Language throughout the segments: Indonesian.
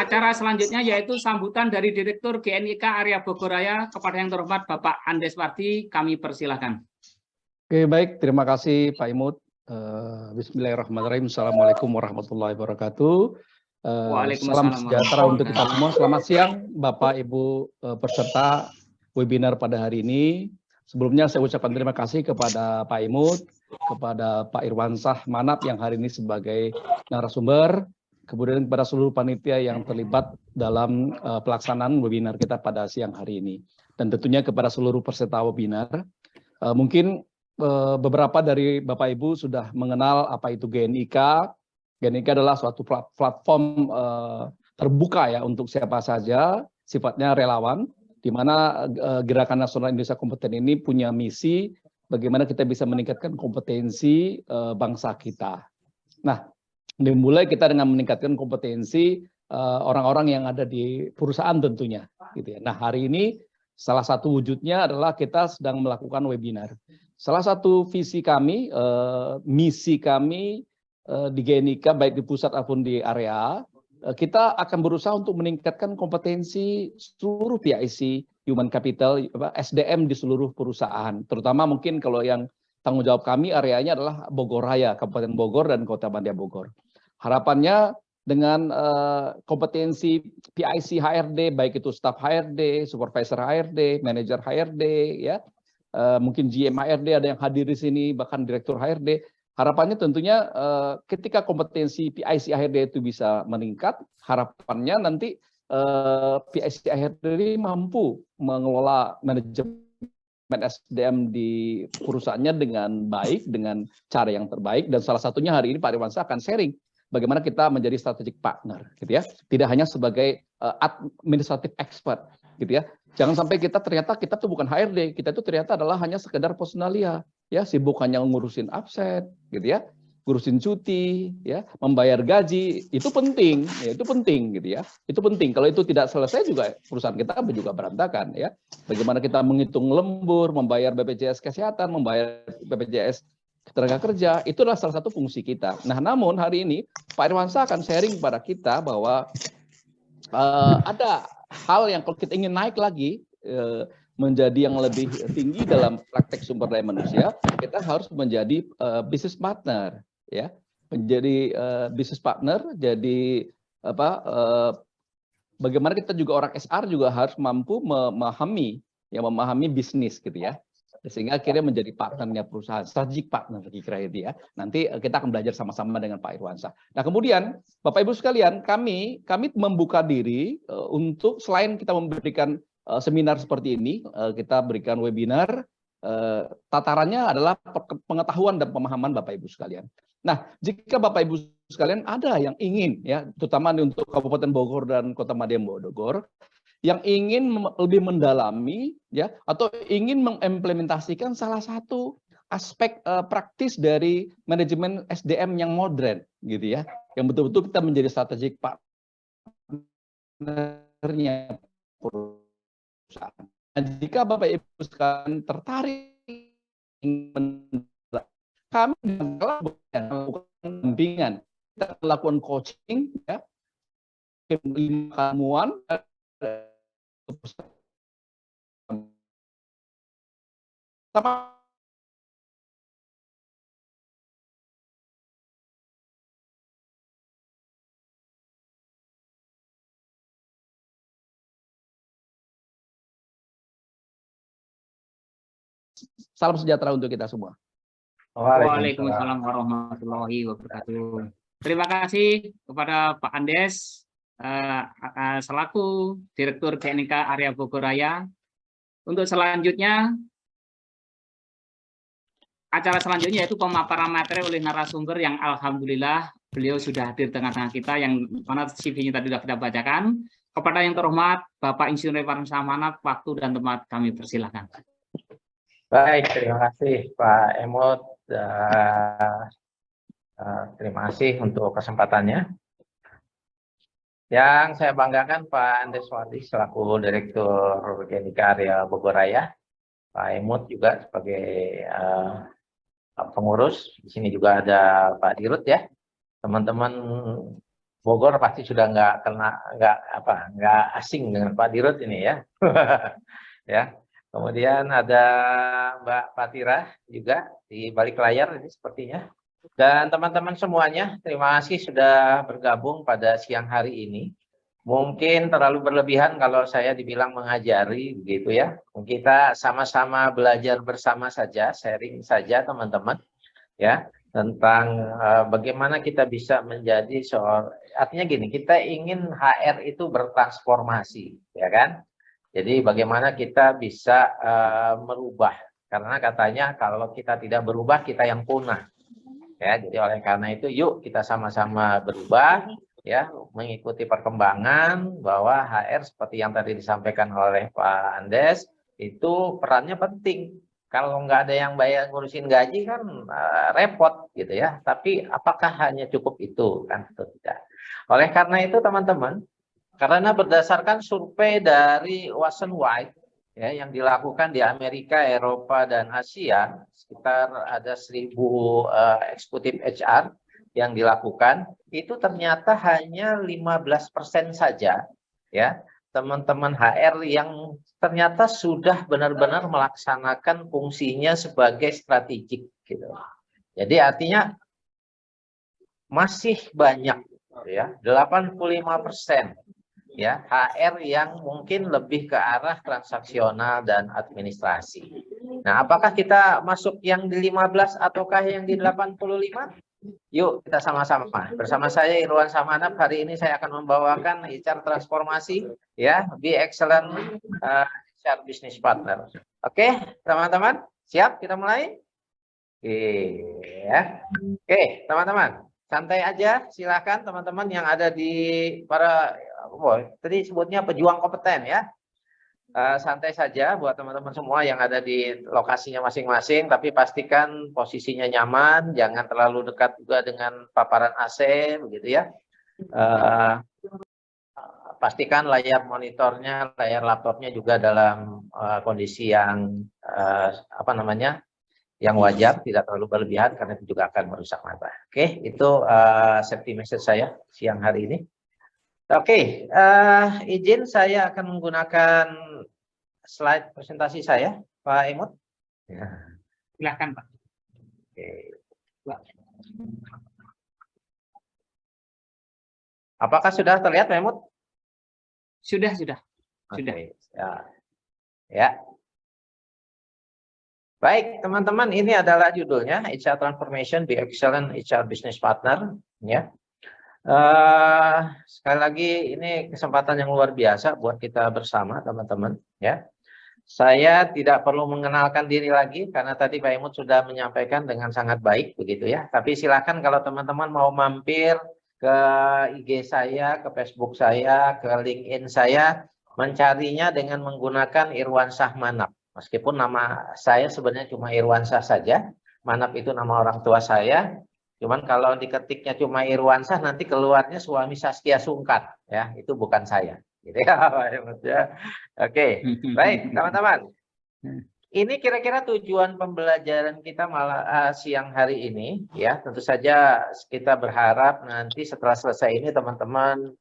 acara selanjutnya yaitu sambutan dari Direktur GNIK Area Bogoraya kepada yang terhormat Bapak Andes Wardi, kami persilahkan. Oke, baik, terima kasih Pak Imut. Bismillahirrahmanirrahim. Assalamualaikum warahmatullahi wabarakatuh. Salam sejahtera untuk kita semua. Selamat siang Bapak Ibu peserta webinar pada hari ini. Sebelumnya saya ucapkan terima kasih kepada Pak Imut, kepada Pak Irwansah Manap yang hari ini sebagai narasumber, kemudian kepada seluruh panitia yang terlibat dalam pelaksanaan webinar kita pada siang hari ini. Dan tentunya kepada seluruh peserta webinar. Mungkin beberapa dari Bapak Ibu sudah mengenal apa itu GNIK. GNIK adalah suatu platform terbuka ya untuk siapa saja, sifatnya relawan, di mana Gerakan Nasional Indonesia Kompeten ini punya misi bagaimana kita bisa meningkatkan kompetensi bangsa kita. Nah, dimulai kita dengan meningkatkan kompetensi orang-orang yang ada di perusahaan tentunya, gitu ya. Nah, hari ini salah satu wujudnya adalah kita sedang melakukan webinar. Salah satu visi kami, misi kami di GNIK baik di pusat maupun di area, kita akan berusaha untuk meningkatkan kompetensi seluruh PIC, human capital, SDM di seluruh perusahaan. Terutama mungkin kalau yang tanggung jawab kami areanya adalah Bogoraya, Kabupaten Bogor dan Kota Bandar Bogor. Harapannya dengan kompetensi PIC HRD, baik itu staff HRD, supervisor HRD, manajer HRD, ya, mungkin GM HRD ada yang hadir di sini, bahkan direktur HRD. Harapannya tentunya ketika kompetensi PIC HRD itu bisa meningkat, harapannya nanti PIC HRD ini mampu mengelola manajemen SDM di perusahaannya dengan baik, dengan cara yang terbaik, dan salah satunya hari ini Pak Irwansyah akan sharing bagaimana kita menjadi strategic partner, gitu ya. Tidak hanya sebagai administrative expert, gitu ya. Jangan sampai kita ternyata kita tuh bukan HRD, kita itu ternyata adalah hanya sekedar personalia, ya, sibuk hanya ngurusin absen, gitu ya, ngurusin cuti, ya, membayar gaji, itu penting, ya, itu penting, gitu ya, itu penting. Kalau itu tidak selesai juga perusahaan kita juga berantakan, ya. Bagaimana kita menghitung lembur, membayar BPJS Kesehatan, membayar BPJS Tenaga Kerja, itulah salah satu fungsi kita. Nah, namun hari ini Pak Irwansyah akan sharing kepada kita bahwa ada hal yang kalau kita ingin naik lagi menjadi yang lebih tinggi dalam praktek sumber daya manusia, kita harus menjadi business partner, ya, menjadi business partner. Jadi apa? Bagaimana kita juga orang SR juga harus mampu memahami bisnis, gitu ya, sehingga akhirnya menjadi partnernya perusahaan, strategic partner kira-kira itu ya. Nanti kita akan belajar sama-sama dengan Pak Irwansyah. Nah, kemudian Bapak Ibu sekalian, kami membuka diri untuk selain kita memberikan seminar seperti ini, kita berikan webinar, tatarannya adalah pengetahuan dan pemahaman Bapak Ibu sekalian. Nah, jika Bapak Ibu sekalian ada yang ingin, ya, terutama untuk Kabupaten Bogor dan Kota Bandar Bogor, yang ingin lebih mendalami, ya, atau ingin mengimplementasikan salah satu aspek praktis dari manajemen SDM yang modern, gitu ya, yang betul-betul kita menjadi strategik partnernya perusahaan. Nah, jika Bapak Ibu sekalian tertarik, kami melakukan bimbingan, kita melakukan coaching, ya, ilmuwan. Salam sejahtera untuk kita semua. Waalaikumsalam warahmatullahi wabarakatuh. Terima kasih kepada Pak Andes selaku Direktur GNIK Area Bogoraya. Untuk selanjutnya, acara selanjutnya yaitu pemaparan materi oleh narasumber yang alhamdulillah beliau sudah hadir tengah-tengah kita, yang mana CV-nya tadi sudah kita bacakan. Kepada yang terhormat Bapak Insinyur Irwansah Manap, waktu dan tempat kami persilahkan. Baik, terima kasih Pak Emot. Terima kasih untuk kesempatannya. Yang saya banggakan Pak Andes Wardi selaku Direktur GNIK Area Bogoraya, Pak Emot juga sebagai pengurus. Di sini juga ada Pak Dirut, ya. Teman-teman Bogor pasti sudah nggak asing dengan Pak Dirut ini ya. Ya. Kemudian ada Mbak Fatira juga di balik layar ini sepertinya. Dan teman-teman semuanya, terima kasih sudah bergabung pada siang hari ini. Mungkin terlalu berlebihan kalau saya dibilang mengajari begitu ya. Kita sama-sama belajar bersama saja, sharing saja teman-teman ya, tentang bagaimana kita bisa menjadi artinya gini, kita ingin HR itu bertransformasi, ya kan? Jadi bagaimana kita bisa merubah, karena katanya kalau kita tidak berubah kita yang punah. Ya, jadi oleh karena itu yuk kita sama-sama berubah ya, mengikuti perkembangan bahwa HR seperti yang tadi disampaikan oleh Pak Andes itu perannya penting. Kalau nggak ada yang bayar ngurusin gaji kan repot gitu ya. Tapi apakah hanya cukup itu kan? Itu tidak. Oleh karena itu teman-teman, karena berdasarkan survei dari Watson White ya, yang dilakukan di Amerika, Eropa, dan Asia, sekitar ada 1.000 eksekutif HR yang dilakukan, itu ternyata hanya 15% saja ya teman-teman HR yang ternyata sudah benar-benar melaksanakan fungsinya sebagai strategik gitu. Jadi artinya masih banyak ya, 85% ya HR yang mungkin lebih ke arah transaksional dan administrasi. Nah, apakah kita masuk yang di 15 ataukah yang di 85? Yuk kita sama-sama. Bersama saya Irwan Samanap, hari ini saya akan membawakan HR transformasi ya, Be Excellent HR Business Partner. Oke, teman-teman, siap kita mulai? Oke, ya. Oke, teman-teman. Santai aja, silakan teman-teman yang ada di tadi sebutnya pejuang kompeten ya. Santai saja buat teman-teman semua yang ada di lokasinya masing-masing, tapi pastikan posisinya nyaman, jangan terlalu dekat juga dengan paparan AC, begitu ya. Pastikan layar monitornya, layar laptopnya juga dalam kondisi yang yang wajar, tidak terlalu berlebihan karena itu juga akan merusak mata. Oke, itu safety message saya siang hari ini. Oke, izin saya akan menggunakan slide presentasi saya, Pak Imut. Ya. Silakan, Pak. Oke. Apakah sudah terlihat, Pak Imut? Sudah. Oke. Ya. Baik, teman-teman, ini adalah judulnya HR Transformation Be Excellent HR Business Partner. Ya. Sekali lagi ini kesempatan yang luar biasa buat kita bersama, teman-teman. Ya. Saya tidak perlu mengenalkan diri lagi karena tadi Pak Imut sudah menyampaikan dengan sangat baik begitu ya. Tapi silakan kalau teman-teman mau mampir ke IG saya, ke Facebook saya, ke LinkedIn saya, mencarinya dengan menggunakan Irwansyah Manap. Meskipun nama saya sebenarnya cuma Irwansyah saja, Manap itu nama orang tua saya. Cuman kalau diketiknya cuma Irwansyah nanti keluarnya suami Saskia Sungkat ya, itu bukan saya. Gitu ya. Oke, baik teman-teman. Ini kira-kira tujuan pembelajaran kita siang hari ini ya. Tentu saja kita berharap nanti setelah selesai ini teman-teman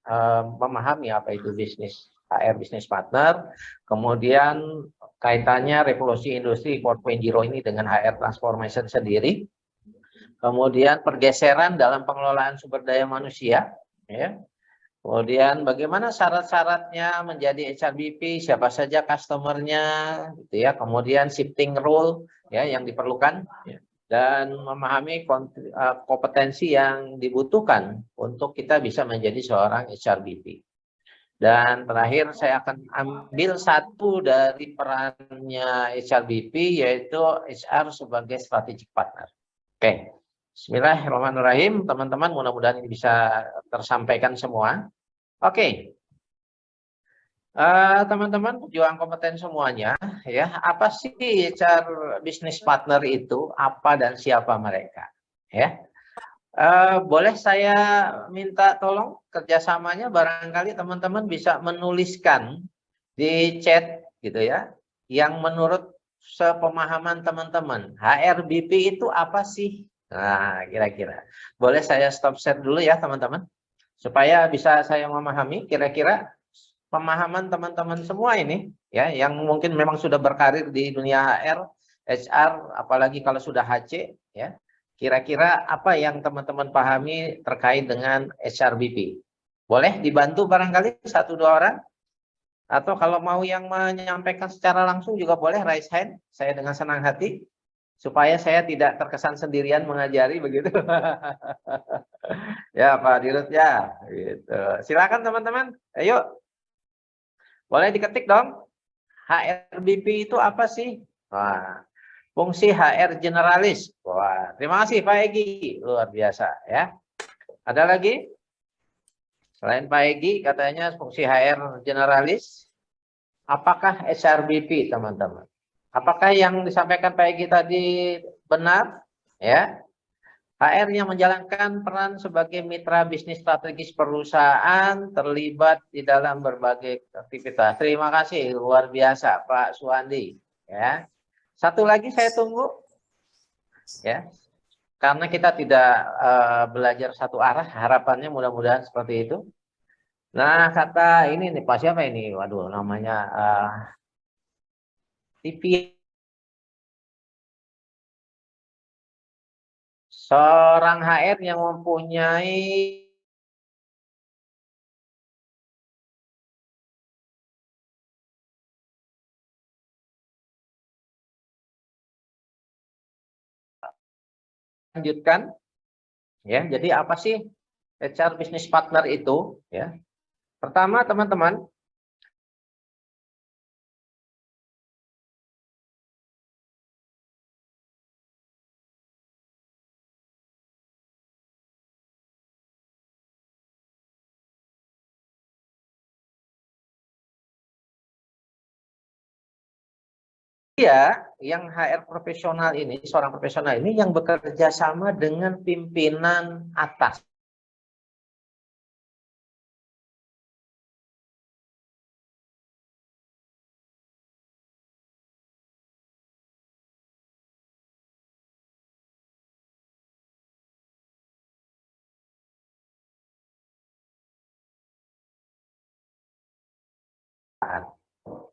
memahami apa itu bisnis HR Business Partner. Kemudian kaitannya revolusi industri 4.0 ini dengan HR Transformation sendiri. Kemudian pergeseran dalam pengelolaan sumber daya manusia ya. Kemudian bagaimana syarat-syaratnya menjadi HRBP, siapa saja customernya, gitu ya. Kemudian shifting role ya yang diperlukan ya. Dan memahami kompetensi yang dibutuhkan untuk kita bisa menjadi seorang HRBP. Dan terakhir saya akan ambil satu dari perannya HRBP yaitu HR sebagai strategic partner. Oke. Bismillahirrahmanirrahim, teman-teman, mudah-mudahan ini bisa tersampaikan semua. Oke, teman-teman, pejuang kompeten semuanya, ya, apa sih HR business partner itu, apa dan siapa mereka, ya? Boleh saya minta tolong kerjasamanya, barangkali teman-teman bisa menuliskan di chat, gitu ya, yang menurut sepemahaman teman-teman, HRBP itu apa sih? Nah, kira-kira. Boleh saya stop share dulu ya, teman-teman? supaya bisa saya memahami kira-kira pemahaman teman-teman semua ini ya, yang mungkin memang sudah berkarir di dunia HR, apalagi kalau sudah HC ya. Kira-kira apa yang teman-teman pahami terkait dengan HRBP? Boleh dibantu barangkali satu dua orang? Atau kalau mau yang menyampaikan secara langsung juga boleh raise hand. Saya dengan senang hati supaya saya tidak terkesan sendirian mengajari begitu. Ya Pak Dirut ya, gitu. Silakan teman-teman. Ayo, boleh diketik dong. HRBP itu apa sih? Wah, fungsi HR generalis. Wah, terima kasih Pak Egi, luar biasa ya. Ada lagi? Selain Pak Egi, katanya fungsi HR generalis. Apakah HRBP, teman-teman? Apakah yang disampaikan Pak Egi tadi benar? Ya, HR yang menjalankan peran sebagai mitra bisnis strategis perusahaan, terlibat di dalam berbagai aktivitas. Terima kasih, luar biasa Pak Suwandi. Ya, satu lagi saya tunggu. Ya, karena kita tidak belajar satu arah, harapannya mudah-mudahan seperti itu. Nah, kata ini nih, Pak siapa ini? Waduh, namanya TV. Seorang HR yang mempunyai lanjutkan ya. Jadi apa sih HR business partner itu ya? Pertama, teman-teman, dia yang HR profesional ini, seorang profesional ini yang bekerja sama dengan pimpinan atas.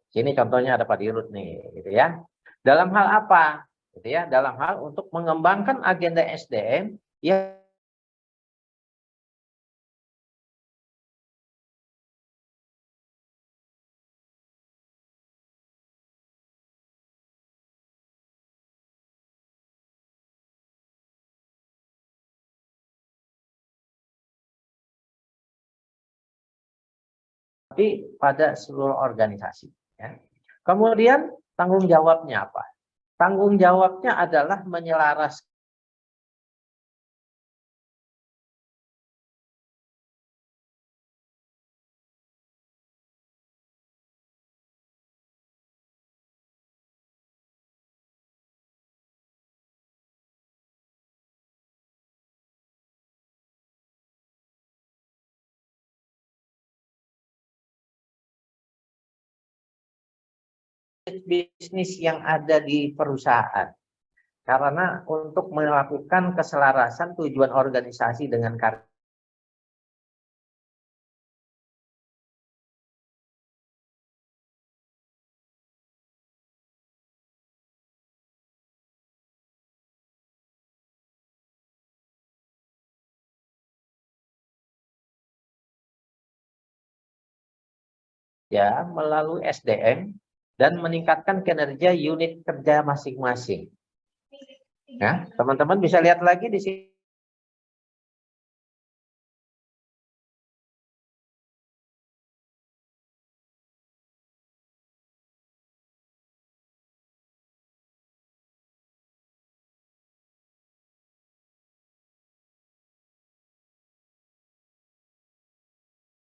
Sini contohnya ada Pak Dirut nih, gitu ya. Dalam hal apa? Gitu ya, dalam hal untuk mengembangkan agenda SDM yang tapi pada seluruh organisasi. Ya. Kemudian tanggung jawabnya apa? Tanggung jawabnya adalah menyelaraskan bisnis yang ada di perusahaan. Karena untuk melakukan keselarasan tujuan organisasi dengan karya. Ya, melalui SDM dan meningkatkan kinerja unit kerja masing-masing. Ya, teman-teman bisa lihat lagi di sini.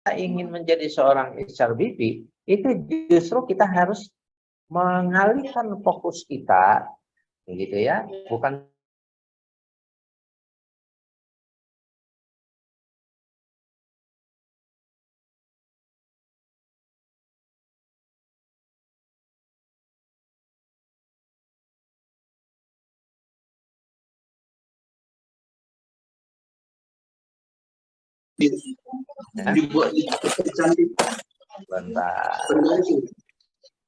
Kita ingin menjadi seorang HRBP, itu justru kita harus mengalihkan fokus kita, gitu ya, bukan Dibuat cantik. Bentar.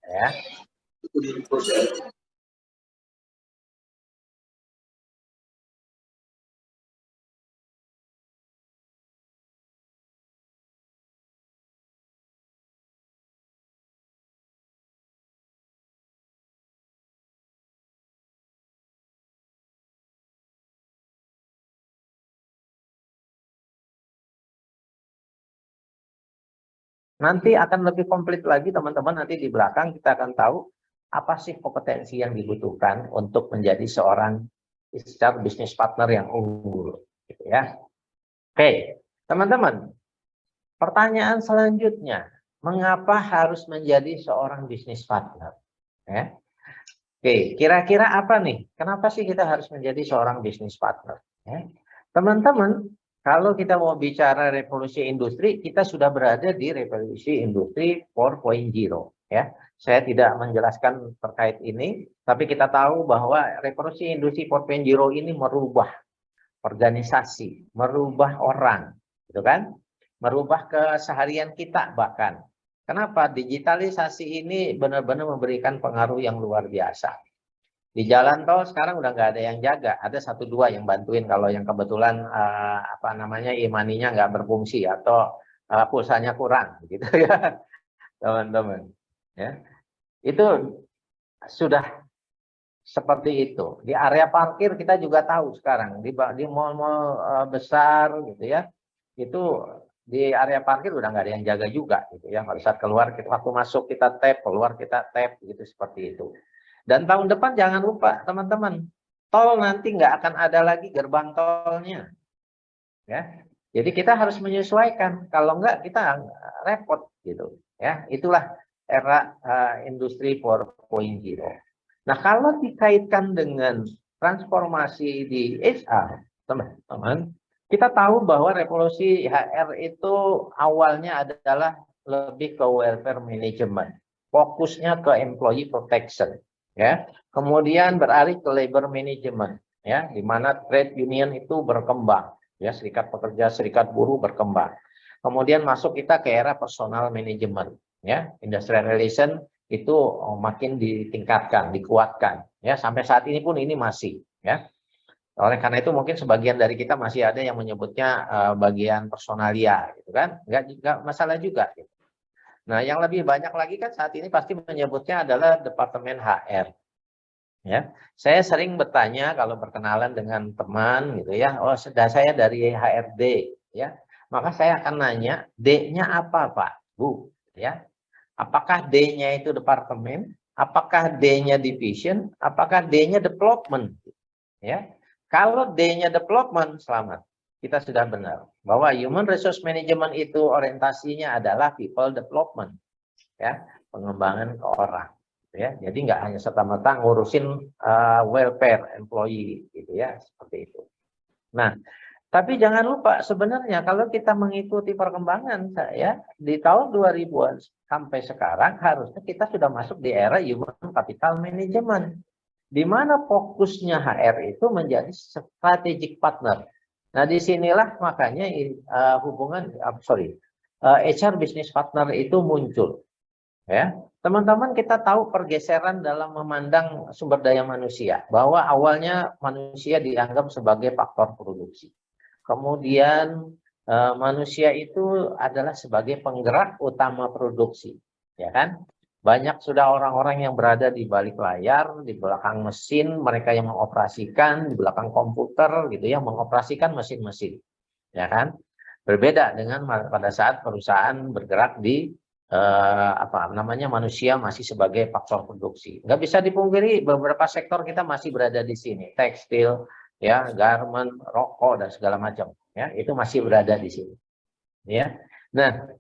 Ya. Nanti akan lebih komplit lagi teman-teman, nanti di belakang kita akan tahu apa sih kompetensi yang dibutuhkan untuk menjadi seorang business partner yang unggul, gitu ya. Oke, teman-teman, pertanyaan selanjutnya, mengapa harus menjadi seorang business partner? Ya. Oke, kira-kira apa nih? Kenapa sih kita harus menjadi seorang business partner? Ya. Teman-teman, kalau kita mau bicara revolusi industri, kita sudah berada di revolusi industri 4.0 ya. Saya tidak menjelaskan terkait ini, tapi kita tahu bahwa revolusi industri 4.0 ini merubah organisasi, merubah orang, gitu kan? Merubah keseharian kita bahkan. Kenapa? Digitalisasi ini benar-benar memberikan pengaruh yang luar biasa. Di jalan tol sekarang udah nggak ada yang jaga, ada 1-2 yang bantuin kalau yang kebetulan e-money-nya nggak berfungsi atau pulsanya kurang, gitu ya, teman-teman. Ya, itu sudah seperti itu. Di area parkir kita juga tahu sekarang di mall-mall besar, gitu ya, itu di area parkir udah nggak ada yang jaga juga, gitu ya. Pada saat keluar, waktu masuk kita tap, keluar kita tap, gitu seperti itu. Dan tahun depan jangan lupa teman-teman, tol nanti nggak akan ada lagi gerbang tolnya, ya. Jadi kita harus menyesuaikan, kalau nggak kita repot, gitu ya. Itulah era industri 4.0. Nah, kalau dikaitkan dengan transformasi di HR, teman-teman, kita tahu bahwa revolusi HR itu awalnya adalah lebih ke welfare management, fokusnya ke employee protection. Ya, kemudian beralih ke labor management, ya, di mana trade union itu berkembang, ya, serikat pekerja, serikat buruh berkembang. Kemudian masuk kita ke era personal management, ya, industrial relation itu makin ditingkatkan, dikuatkan, ya, sampai saat ini pun ini masih, ya. Oleh karena itu mungkin sebagian dari kita masih ada yang menyebutnya bagian personalia, gitu kan? Nggak masalah juga. Gitu. Nah, yang lebih banyak lagi kan saat ini pasti menyebutnya adalah Departemen HR. Ya, saya sering bertanya kalau berkenalan dengan teman, gitu ya. Oh, saya dari HRD, ya. Maka saya akan nanya, D-nya apa, Pak, Bu? Ya. Apakah D-nya itu departemen? Apakah D-nya division? Apakah D-nya development? Ya. Kalau D-nya development, selamat. Kita sudah benar bahwa human resource management itu orientasinya adalah people development, ya, pengembangan ke orang, ya. Jadi nggak hanya serta-merta ngurusin welfare employee, gitu ya, seperti itu. Nah, tapi jangan lupa sebenarnya kalau kita mengikuti perkembangan saya di tahun 2000-an sampai sekarang harusnya kita sudah masuk di era human capital management, di mana fokusnya HR itu menjadi strategic partner. Nah, disinilah makanya HR business partner itu muncul. Ya, teman-teman, kita tahu pergeseran dalam memandang sumber daya manusia, bahwa awalnya manusia dianggap sebagai faktor produksi. Kemudian manusia itu adalah sebagai penggerak utama produksi, ya kan? Banyak sudah orang-orang yang berada di balik layar, di belakang mesin, mereka yang mengoperasikan, di belakang komputer, gitu ya, mengoperasikan mesin-mesin, ya kan? Berbeda dengan pada saat perusahaan bergerak di manusia masih sebagai faktor produksi. Nggak bisa dipungkiri beberapa sektor kita masih berada di sini, tekstil, ya, garment, rokok dan segala macam, ya, itu masih berada di sini, ya. Nah,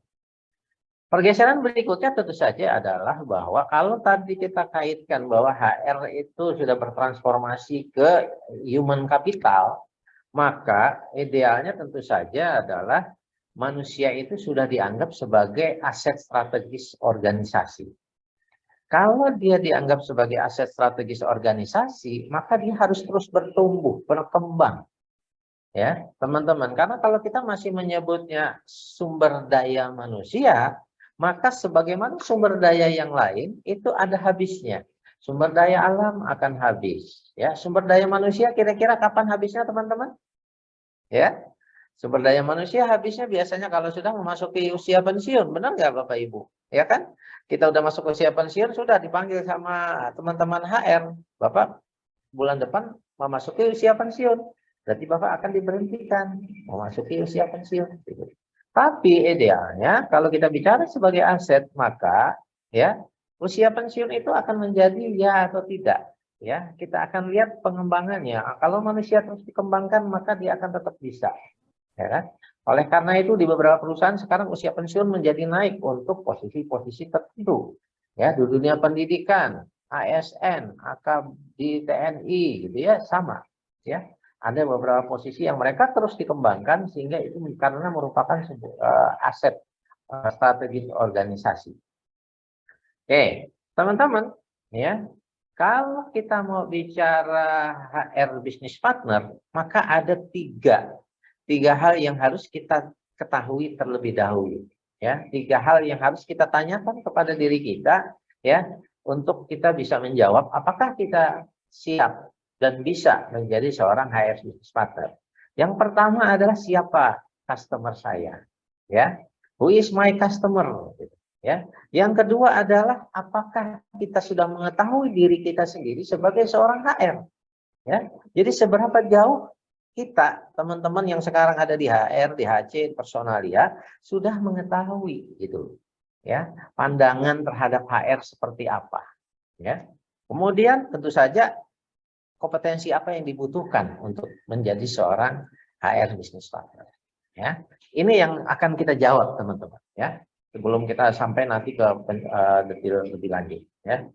pergeseran berikutnya tentu saja adalah bahwa kalau tadi kita kaitkan bahwa HR itu sudah bertransformasi ke human capital, maka idealnya tentu saja adalah manusia itu sudah dianggap sebagai aset strategis organisasi. Kalau dia dianggap sebagai aset strategis organisasi, maka dia harus terus bertumbuh, berkembang. ya teman-teman. Karena kalau kita masih menyebutnya sumber daya manusia, maka sebagaimana sumber daya yang lain itu ada habisnya. Sumber daya alam akan habis, ya. Sumber daya manusia kira-kira kapan habisnya, teman-teman? Ya, sumber daya manusia habisnya biasanya kalau sudah memasuki usia pensiun, benar nggak Bapak Ibu? Ya kan? Kita udah masuk usia pensiun, sudah dipanggil sama teman-teman HR, Bapak bulan depan memasuki usia pensiun, berarti Bapak akan diberhentikan, memasuki usia pensiun. Tapi idealnya kalau kita bicara sebagai aset, maka ya usia pensiun itu akan menjadi ya atau tidak. Ya, kita akan lihat pengembangannya. Kalau manusia terus dikembangkan, maka dia akan tetap bisa. Ya kan? Oleh karena itu di beberapa perusahaan sekarang usia pensiun menjadi naik untuk posisi-posisi tertentu. Ya, di dunia pendidikan, ASN, di TNI gitu ya, sama. Ya. Ada beberapa posisi yang mereka terus dikembangkan sehingga itu karena merupakan sebuah aset strategis organisasi. Oke, teman-teman, ya. Kalau kita mau bicara HR business partner, maka ada tiga hal yang harus kita ketahui terlebih dahulu. Ya, 3 hal yang harus kita tanyakan kepada diri kita, ya, untuk kita bisa menjawab apakah kita siap dan bisa menjadi seorang HR business partner. Yang pertama adalah siapa customer saya, ya, who is my customer, ya. Yang kedua adalah apakah kita sudah mengetahui diri kita sendiri sebagai seorang HR, ya. Jadi seberapa jauh kita, teman-teman yang sekarang ada di HR, di HC, personalia, sudah mengetahui gitu, ya, pandangan terhadap HR seperti apa, ya. Kemudian tentu saja kompetensi apa yang dibutuhkan untuk menjadi seorang HR business partner, ya. Ini yang akan kita jawab, teman-teman, ya. Sebelum kita sampai nanti ke detail lebih lanjut, ya.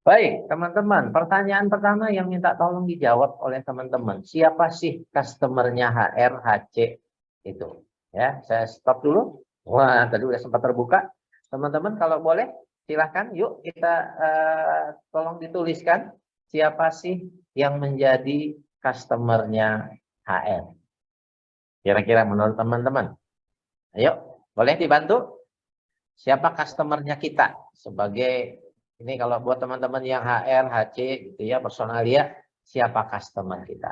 Baik, teman-teman, pertanyaan pertama yang minta tolong dijawab oleh teman-teman, siapa sih customernya HR HC itu? Ya, saya stop dulu. Wah, tadi udah sempat terbuka. Teman-teman, kalau boleh, silahkan. Yuk kita tolong dituliskan siapa sih yang menjadi customernya HR. Kira-kira menurut teman-teman. Ayo, boleh dibantu? Siapa customernya kita sebagai ini kalau buat teman-teman yang HR, HC gitu ya, personalia, siapa customer kita.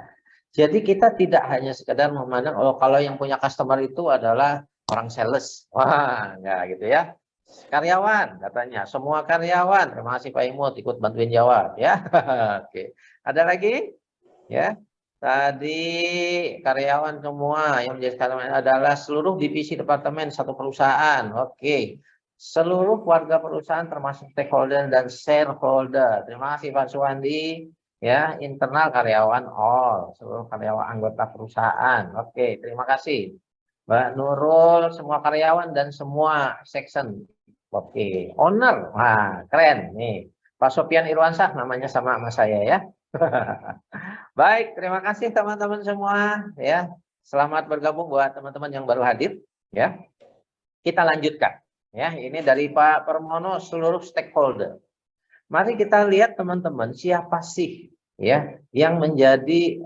Jadi kita tidak hanya sekedar memandang oh kalau yang punya customer itu adalah orang sales. Wah, enggak gitu ya. Karyawan katanya, semua karyawan. Terima kasih Pak Imut ikut bantuin jawab ya. Oke. Ada lagi? Ya. Tadi karyawan semua yang menjadi karyawan adalah seluruh divisi departemen satu perusahaan. Oke. Seluruh warga perusahaan termasuk stakeholder dan shareholder. Terima kasih Pak Suwandi. Ya, internal karyawan all, seluruh karyawan anggota perusahaan. Oke, terima kasih. Mbak Nurul, semua karyawan dan semua section. Oke, owner. Wah, keren nih. Pak Sofian Irwansyah namanya sama saya ya. Baik, terima kasih teman-teman semua ya. Selamat bergabung buat teman-teman yang baru hadir ya. Kita lanjutkan. Ya, ini dari Pak Permono seluruh stakeholder. Mari kita lihat teman-teman siapa sih ya yang menjadi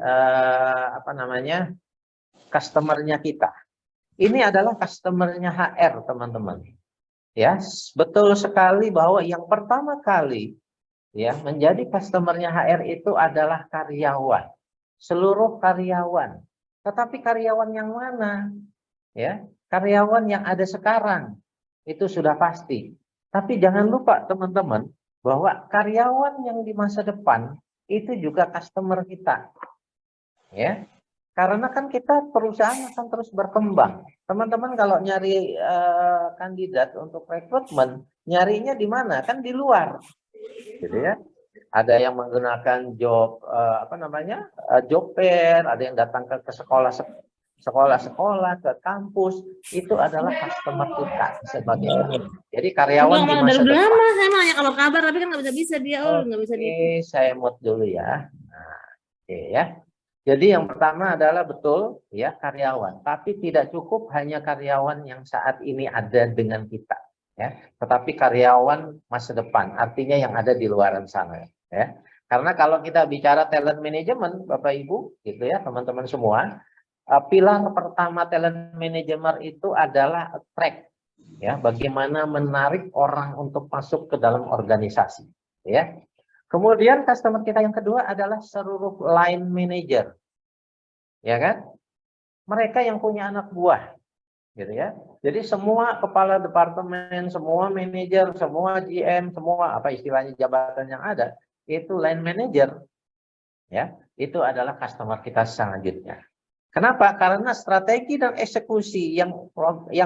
customernya kita. Ini adalah customernya HR teman-teman. Ya, betul sekali bahwa yang pertama kali ya menjadi customernya HR itu adalah karyawan. Seluruh karyawan. Tetapi karyawan yang mana? Ya, karyawan yang ada sekarang. Itu sudah pasti. Tapi jangan lupa teman-teman bahwa karyawan yang di masa depan itu juga customer kita. Ya. Karena kan kita perusahaan akan terus berkembang. Teman-teman kalau nyari kandidat untuk rekrutmen, nyarinya di mana? Kan di luar. Gitu ya. Ada yang menggunakan job job fair, ada yang datang ke sekolah-sekolah, ke kampus, itu adalah customer kita sebagai jadi karyawan di masa depan. Saya nanya kalau kabar tapi kan nggak bisa dia nggak bisa dia. Oke, saya mute dulu ya. Nah, oke ya. Jadi yang pertama adalah betul ya karyawan, tapi tidak cukup hanya karyawan yang saat ini ada dengan kita ya, tetapi karyawan masa depan, artinya yang ada di luaran sana ya. Karena kalau kita bicara talent management Bapak Ibu gitu ya, teman-teman semua, pilar pertama talent manager itu adalah attract, ya, bagaimana menarik orang untuk masuk ke dalam organisasi, ya. Kemudian customer kita yang kedua adalah seluruh line manager, ya kan? Mereka yang punya anak buah, gitu ya. Jadi semua kepala departemen, semua manajer, semua GM, semua apa istilahnya jabatan yang ada itu line manager, ya. Itu adalah customer kita selanjutnya. Kenapa? Karena strategi dan eksekusi yang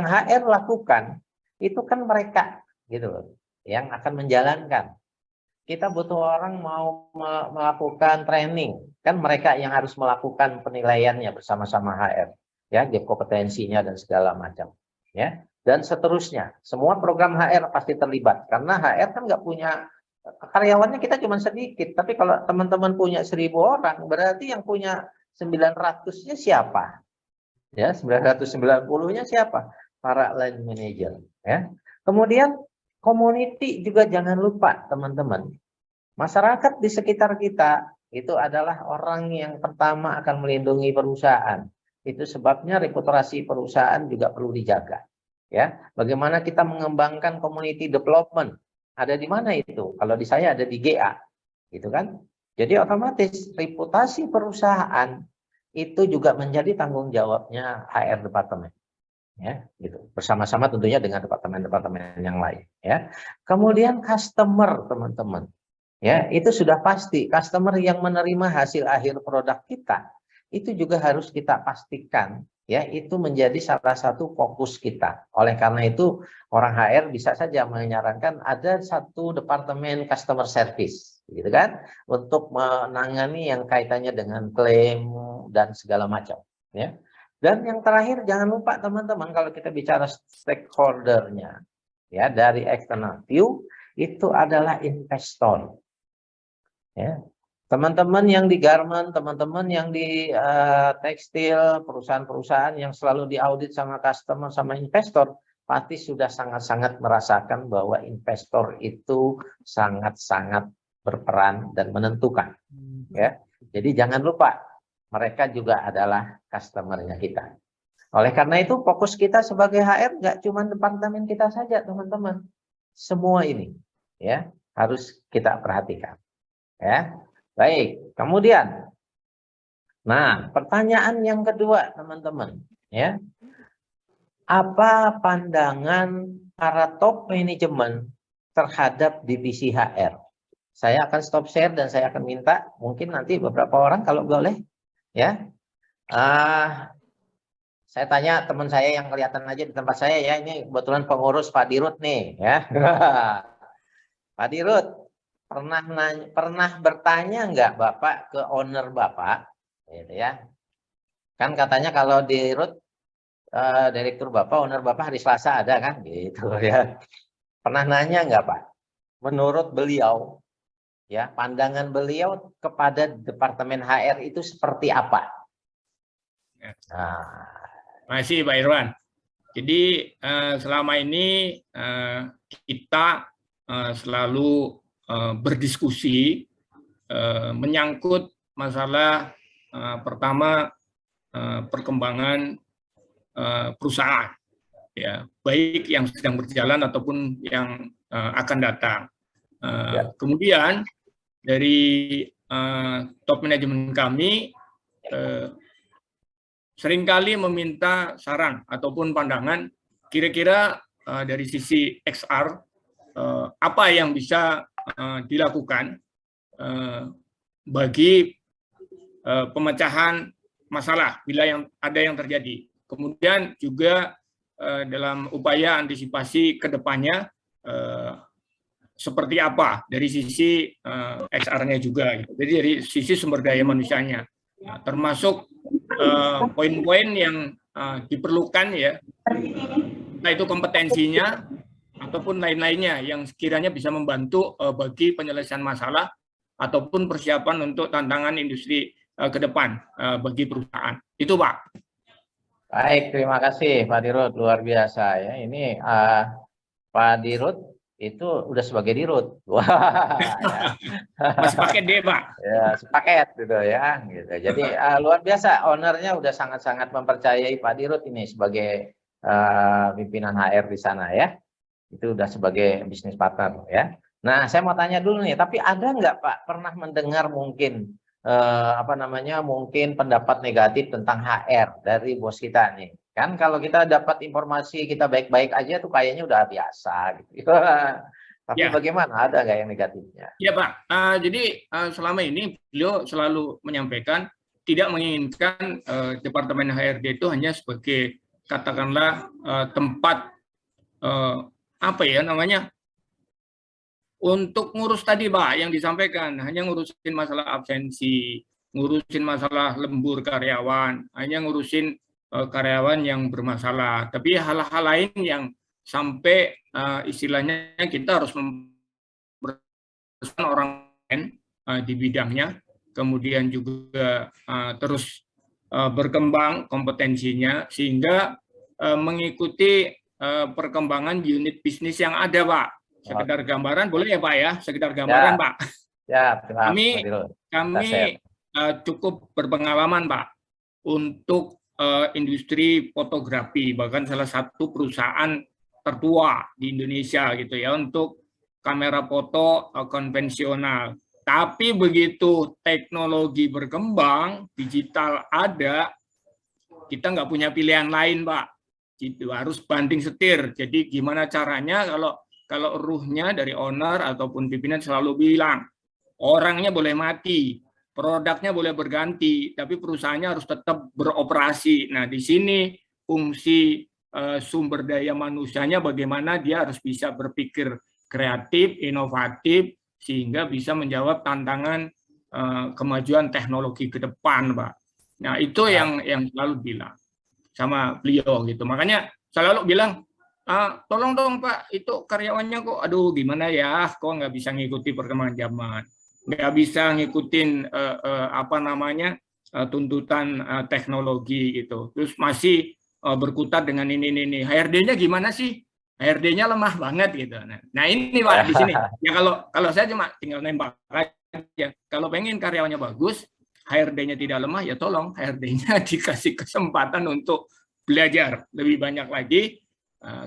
HR lakukan itu kan mereka, gitu loh, yang akan menjalankan. Kita butuh orang mau melakukan training, kan mereka yang harus melakukan penilaiannya bersama-sama HR, ya, gap kompetensinya dan segala macam, ya, dan seterusnya. Semua program HR pasti terlibat karena HR kan nggak punya karyawannya, kita cuma sedikit, tapi kalau teman-teman punya 1000 orang, berarti yang punya 900-nya siapa? Ya, 990-nya siapa? Para line manager, ya. Kemudian community juga jangan lupa, teman-teman. Masyarakat di sekitar kita itu adalah orang yang pertama akan melindungi perusahaan. Itu sebabnya reputasi perusahaan juga perlu dijaga, ya. Bagaimana kita mengembangkan community development? Ada di mana itu? Kalau di saya ada di GA, gitu kan? Jadi otomatis reputasi perusahaan itu juga menjadi tanggung jawabnya HR departemen, ya, gitu. Bersama-sama tentunya dengan departemen-departemen yang lain, ya. Kemudian customer, teman-teman, ya, itu sudah pasti customer yang menerima hasil akhir produk kita itu juga harus kita pastikan, ya, itu menjadi salah satu fokus kita. Oleh karena itu orang HR bisa saja menyarankan ada satu departemen customer service, gitu kan, untuk menangani yang kaitannya dengan klaim dan segala macam, ya. Dan yang terakhir jangan lupa teman-teman, kalau kita bicara stakeholder-nya, ya, dari external view itu adalah investor, ya. Teman-teman yang di garment, teman-teman yang di tekstil, perusahaan-perusahaan yang selalu diaudit sama customer, sama investor, pasti sudah sangat-sangat merasakan bahwa investor itu sangat-sangat berperan dan menentukan, ya. Jadi jangan lupa, mereka juga adalah customer-nya kita. Oleh karena itu, fokus kita sebagai HR nggak cuma departemen kita saja, teman-teman. Semua ini, ya, harus kita perhatikan, ya. Baik, kemudian, nah, pertanyaan yang kedua, teman-teman, ya, apa pandangan para top manajemen terhadap divisi HR? Saya akan stop share dan saya akan minta mungkin nanti beberapa orang kalau boleh, ya. Saya tanya teman saya yang kelihatan aja di tempat saya, ya, ini kebetulan pengurus Pak Dirut nih, ya. Pak Dirut, pernah bertanya nggak Bapak ke owner Bapak, gitu ya? Kan katanya kalau di Dirut direktur Bapak, owner Bapak hari Selasa ada kan, gitu ya. Pernah nanya nggak Pak? Menurut beliau, ya, pandangan beliau kepada departemen HR itu seperti apa? Nah. Terima kasih Pak Irwan. Jadi selama ini kita selalu berdiskusi menyangkut masalah pertama perkembangan perusahaan, ya, baik yang sedang berjalan ataupun yang akan datang. Kemudian dari top manajemen kami seringkali meminta saran ataupun pandangan kira-kira dari sisi XR apa yang bisa dilakukan bagi pemecahan masalah bila ada yang terjadi. Kemudian juga dalam upaya antisipasi ke depannya seperti apa dari sisi XR-nya juga. Jadi dari sisi sumber daya manusianya, termasuk poin-poin yang diperlukan, ya, entah itu kompetensinya ataupun lain-lainnya yang sekiranya bisa membantu bagi penyelesaian masalah ataupun persiapan untuk tantangan industri ke depan bagi perusahaan. Itu Pak. Baik, terima kasih Pak Dirut, luar biasa, ya. Ini Pak Dirut itu udah sebagai dirut. Wah, ya. Masih pakai D, Pak. Ya, sepaket gitu ya. Gitu. Jadi luar biasa, ownernya udah sangat-sangat mempercayai Pak Dirut ini sebagai pimpinan HR di sana ya. Itu udah sebagai bisnis partner ya. Nah, saya mau tanya dulu nih, tapi ada nggak Pak pernah mendengar mungkin mungkin pendapat negatif tentang HR dari bos kita nih? Kan kalau kita dapat informasi kita baik-baik aja tuh kayaknya udah biasa gitu. Tapi Ya. bagaimana? Ada nggak yang negatifnya? Ya Pak, jadi selama ini beliau selalu menyampaikan tidak menginginkan Departemen HRD itu hanya sebagai katakanlah tempat untuk ngurus tadi Pak yang disampaikan, hanya ngurusin masalah absensi, ngurusin masalah lembur karyawan, hanya ngurusin karyawan yang bermasalah. Tapi hal-hal lain yang sampai istilahnya kita harus orang lain di bidangnya, kemudian juga terus berkembang kompetensinya sehingga mengikuti perkembangan unit bisnis yang ada, Pak. Sekedar gambaran boleh ya, Pak ya? Sekedar gambaran, ya. Pak. Ya, Kami cukup berpengalaman, Pak, untuk industri fotografi, bahkan salah satu perusahaan tertua di Indonesia gitu ya untuk kamera foto konvensional. Tapi begitu teknologi berkembang, digital ada, kita nggak punya pilihan lain, Pak. Gitu, harus banting setir. Jadi gimana caranya kalau ruhnya dari owner ataupun pimpinan selalu bilang, orangnya boleh mati, produknya boleh berganti, tapi perusahaannya harus tetap beroperasi. Nah, di sini fungsi sumber daya manusianya bagaimana dia harus bisa berpikir kreatif, inovatif, sehingga bisa menjawab tantangan kemajuan teknologi ke depan, Pak. Nah, itu yang selalu bilang sama beliau gitu. Makanya selalu bilang, tolong dong Pak, itu karyawannya kok, aduh gimana ya, kok nggak bisa ngikuti perkembangan zaman, nggak bisa ngikutin tuntutan teknologi gitu. Terus masih berkutat dengan ini. HRD-nya gimana sih? HRD-nya lemah banget gitu. Nah ini Pak di sini. Ya kalau saya cuma tinggal nembak aja. Kalau pengen karyawannya bagus, HRD-nya tidak lemah, ya tolong HRD-nya dikasih kesempatan untuk belajar lebih banyak lagi.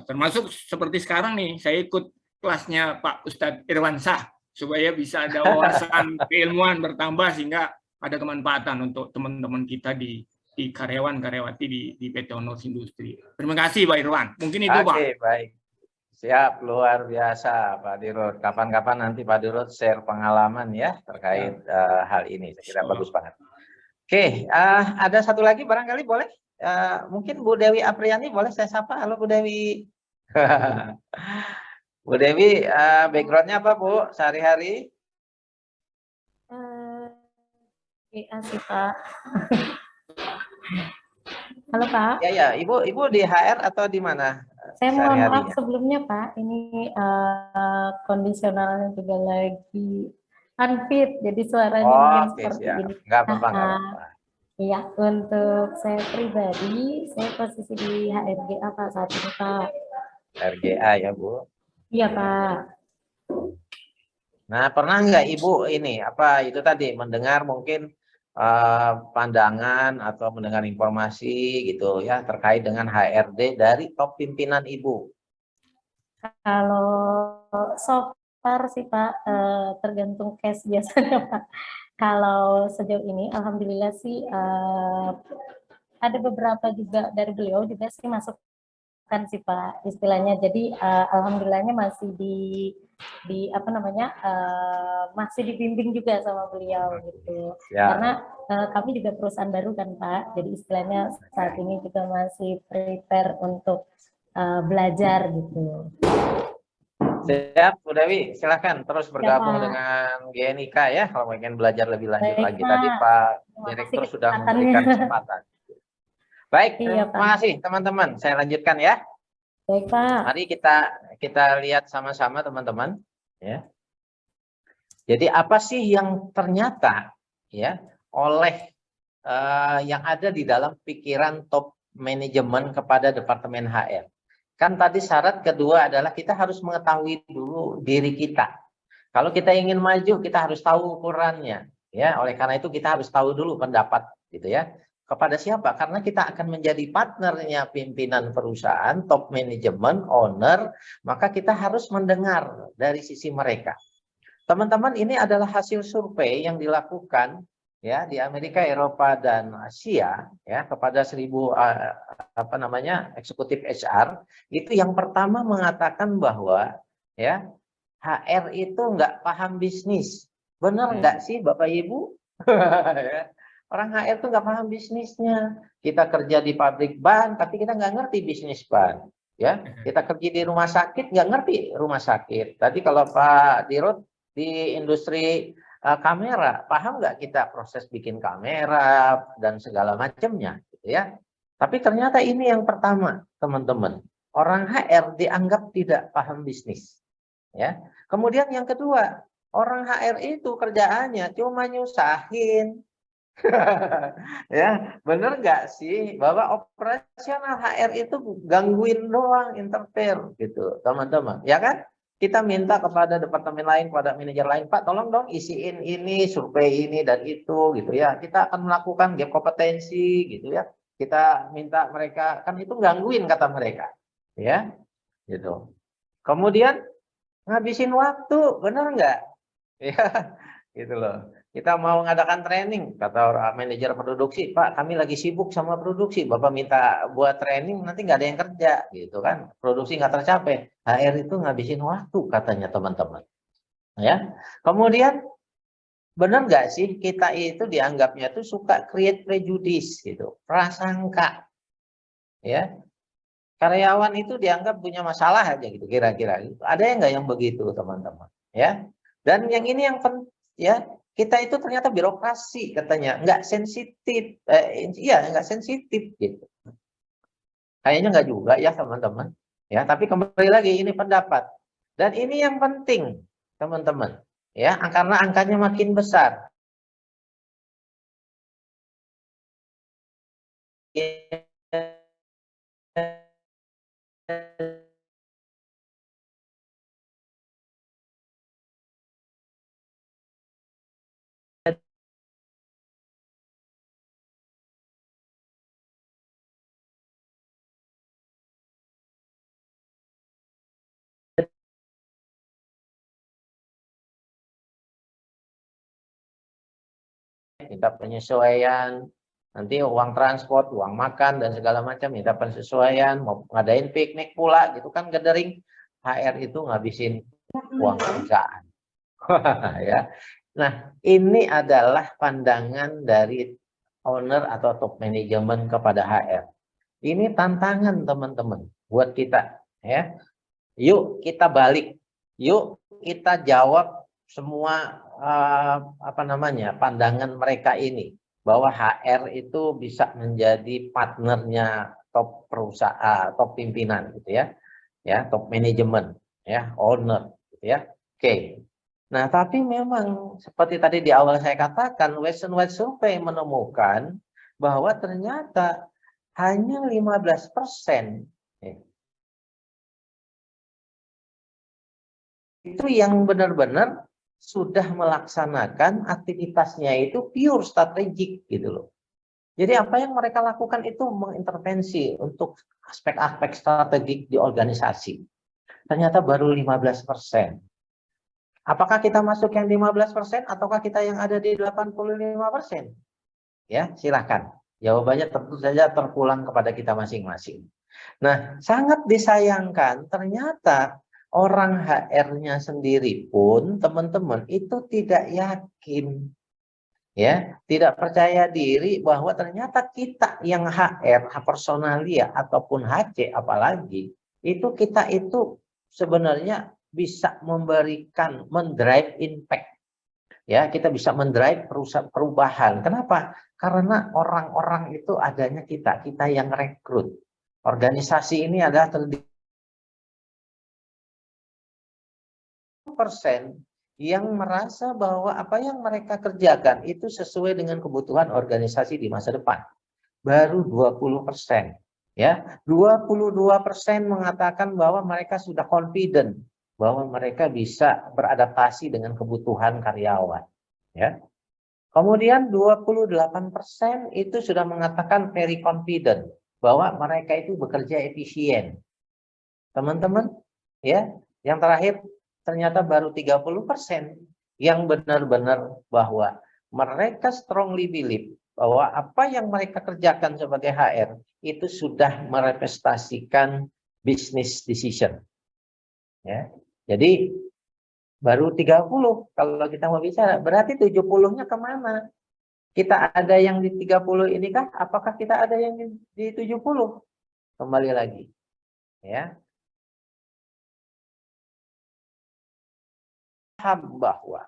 Termasuk seperti sekarang nih, saya ikut kelasnya Pak Ustadz Irwansyah supaya bisa ada wawasan keilmuan bertambah sehingga ada kemanfaatan untuk teman-teman kita di karyawan-karyawati di PT Honors Industri. Terima kasih Pak Irwan. Mungkin itu Pak. Oke, baik. Siap, luar biasa Pak Dirut. Kapan-kapan nanti Pak Dirut share pengalaman ya terkait hal ini. Saya kira bagus banget. Oke, ada satu lagi barangkali boleh? Mungkin Bu Dewi Apriani boleh saya sapa? Halo Bu Dewi. Bu Dewi, backgroundnya apa Bu sehari-hari? Sih Pak. Halo Pak. Ya, Ibu di HR atau di mana? Saya mohon maaf sebelumnya Pak, ini kondisionalnya juga lagi unfit, jadi suaranya mungkin seperti ini. Nggak apa-apa. Iya, untuk saya pribadi, saya posisi di HRGA Pak saat ini Pak. HRGA ya Bu? Iya Pak. Nah, pernah nggak Ibu ini itu tadi mendengar mungkin pandangan atau mendengar informasi gitu ya terkait dengan HRD dari top pimpinan Ibu? Kalau so far sih Pak, tergantung case biasanya Pak. Kalau sejauh ini, alhamdulillah sih ada beberapa juga dari beliau juga sih masukkan sih Pak istilahnya. Jadi alhamdulillahnya masih masih dibimbing juga sama beliau gitu. Ya. Karena kami juga perusahaan baru kan Pak. Jadi istilahnya saat ini juga masih prepare untuk belajar gitu. Siap, Bu Dewi, silakan terus bergabung dengan GNIK ya kalau ingin belajar lebih lanjut lagi. Tadi Pak Direktur sudah memberikan kesempatan. Baik, terima kasih teman-teman. Saya lanjutkan ya. Baik Pak. Mari kita lihat sama-sama teman-teman. Ya. Jadi apa sih yang ternyata ya oleh yang ada di dalam pikiran top manajemen kepada Departemen HR? Kan tadi syarat kedua adalah kita harus mengetahui dulu diri kita. Kalau kita ingin maju, kita harus tahu ukurannya. Ya, oleh karena itu kita harus tahu dulu pendapat, gitu ya. Kepada siapa? Karena kita akan menjadi partnernya pimpinan perusahaan, top manajemen, owner, maka kita harus mendengar dari sisi mereka. Teman-teman, ini adalah hasil survei yang dilakukan ya di Amerika, Eropa, dan Asia ya kepada 1000 eksekutif HR. Itu yang pertama mengatakan bahwa ya HR itu nggak paham bisnis. Benar nggak sih Bapak Ibu? Orang HR itu nggak paham bisnisnya. Kita kerja di pabrik ban, tapi kita nggak ngerti bisnis ban. Ya, kita kerja di rumah sakit nggak ngerti rumah sakit. Tadi kalau Pak Dirut di industri kamera, paham nggak kita proses bikin kamera dan segala macamnya, gitu ya. Tapi ternyata ini yang pertama, teman-teman. Orang HR dianggap tidak paham bisnis. Ya. Kemudian yang kedua, orang HR itu kerjaannya cuma nyusahin. Ya, bener nggak sih bahwa operasional HR itu gangguin doang, interfere gitu, teman-teman. Ya kan? Kita minta kepada departemen lain, kepada manajer lain, Pak, tolong dong isiin ini, survei ini dan itu, gitu ya. Kita akan melakukan gap kompetensi, gitu ya. Kita minta mereka, kan itu gangguin kata mereka, ya, gitu. Kemudian ngabisin waktu, bener nggak? Ya, gitu loh. Kita mau mengadakan training, kata orang manajer produksi, Pak, kami lagi sibuk sama produksi, Bapak minta buat training, nanti nggak ada yang kerja, gitu kan? Produksi nggak tercapai. HR itu ngabisin waktu, katanya teman-teman. Ya, kemudian benar nggak sih kita itu dianggapnya tuh suka create prejudice, gitu, prasangka, ya? Karyawan itu dianggap punya masalah aja, gitu, kira-kira. Ada yang nggak yang begitu, teman-teman? Ya, dan yang ini yang ya. Kita itu ternyata birokrasi katanya, nggak sensitif, iya nggak sensitif gitu. Kayaknya nggak juga ya teman-teman. Ya, tapi kembali lagi ini pendapat. Dan ini yang penting teman-teman. Ya, karena angkanya makin besar. Minta penyesuaian, nanti uang transport, uang makan dan segala macam minta penyesuaian, mau ngadain piknik pula gitu kan, gathering. HR itu ngabisin uang kerjaan. Ya. Nah, ini adalah pandangan dari owner atau top manajemen kepada HR. Ini tantangan teman-teman buat kita, ya. Yuk kita balik. Yuk kita jawab semua pandangan mereka ini, bahwa HR itu bisa menjadi partnernya top perusahaan, top pimpinan gitu ya. Ya, top manajemen, ya, owner gitu ya. Oke. Nah, tapi memang seperti tadi di awal saya katakan, Western White Survey menemukan bahwa ternyata hanya 15% itu yang benar-benar sudah melaksanakan aktivitasnya itu pure strategik gitu loh. Jadi apa yang mereka lakukan itu mengintervensi untuk aspek-aspek strategik di organisasi. Ternyata baru 15%. Apakah kita masuk yang 15% ataukah kita yang ada di 85%? Ya, silakan. Jawabannya tentu saja terpulang kepada kita masing-masing. Nah, sangat disayangkan ternyata orang HR-nya sendiri pun teman-teman itu tidak yakin. Ya, tidak percaya diri bahwa ternyata kita yang HR, personalia ataupun HC apalagi, itu kita itu sebenarnya bisa memberikan, mendrive impact. Ya, kita bisa mendrive perubahan. Kenapa? Karena orang-orang itu adanya kita yang rekrut. Organisasi ini adalah terdiri persen yang merasa bahwa apa yang mereka kerjakan itu sesuai dengan kebutuhan organisasi di masa depan. Baru 20%. Ya, 22% mengatakan bahwa mereka sudah confident bahwa mereka bisa beradaptasi dengan kebutuhan karyawan. Ya. Kemudian 28% itu sudah mengatakan very confident bahwa mereka itu bekerja efisien. Teman-teman, ya, yang terakhir ternyata baru 30% yang benar-benar bahwa mereka strongly believe bahwa apa yang mereka kerjakan sebagai HR itu sudah merepresentasikan business decision. Ya. Jadi baru 30 kalau kita mau bicara, berarti 70-nya kemana? Kita ada yang di 30 ini kah? Apakah kita ada yang di 70? Kembali lagi. Ya. Paham bahwa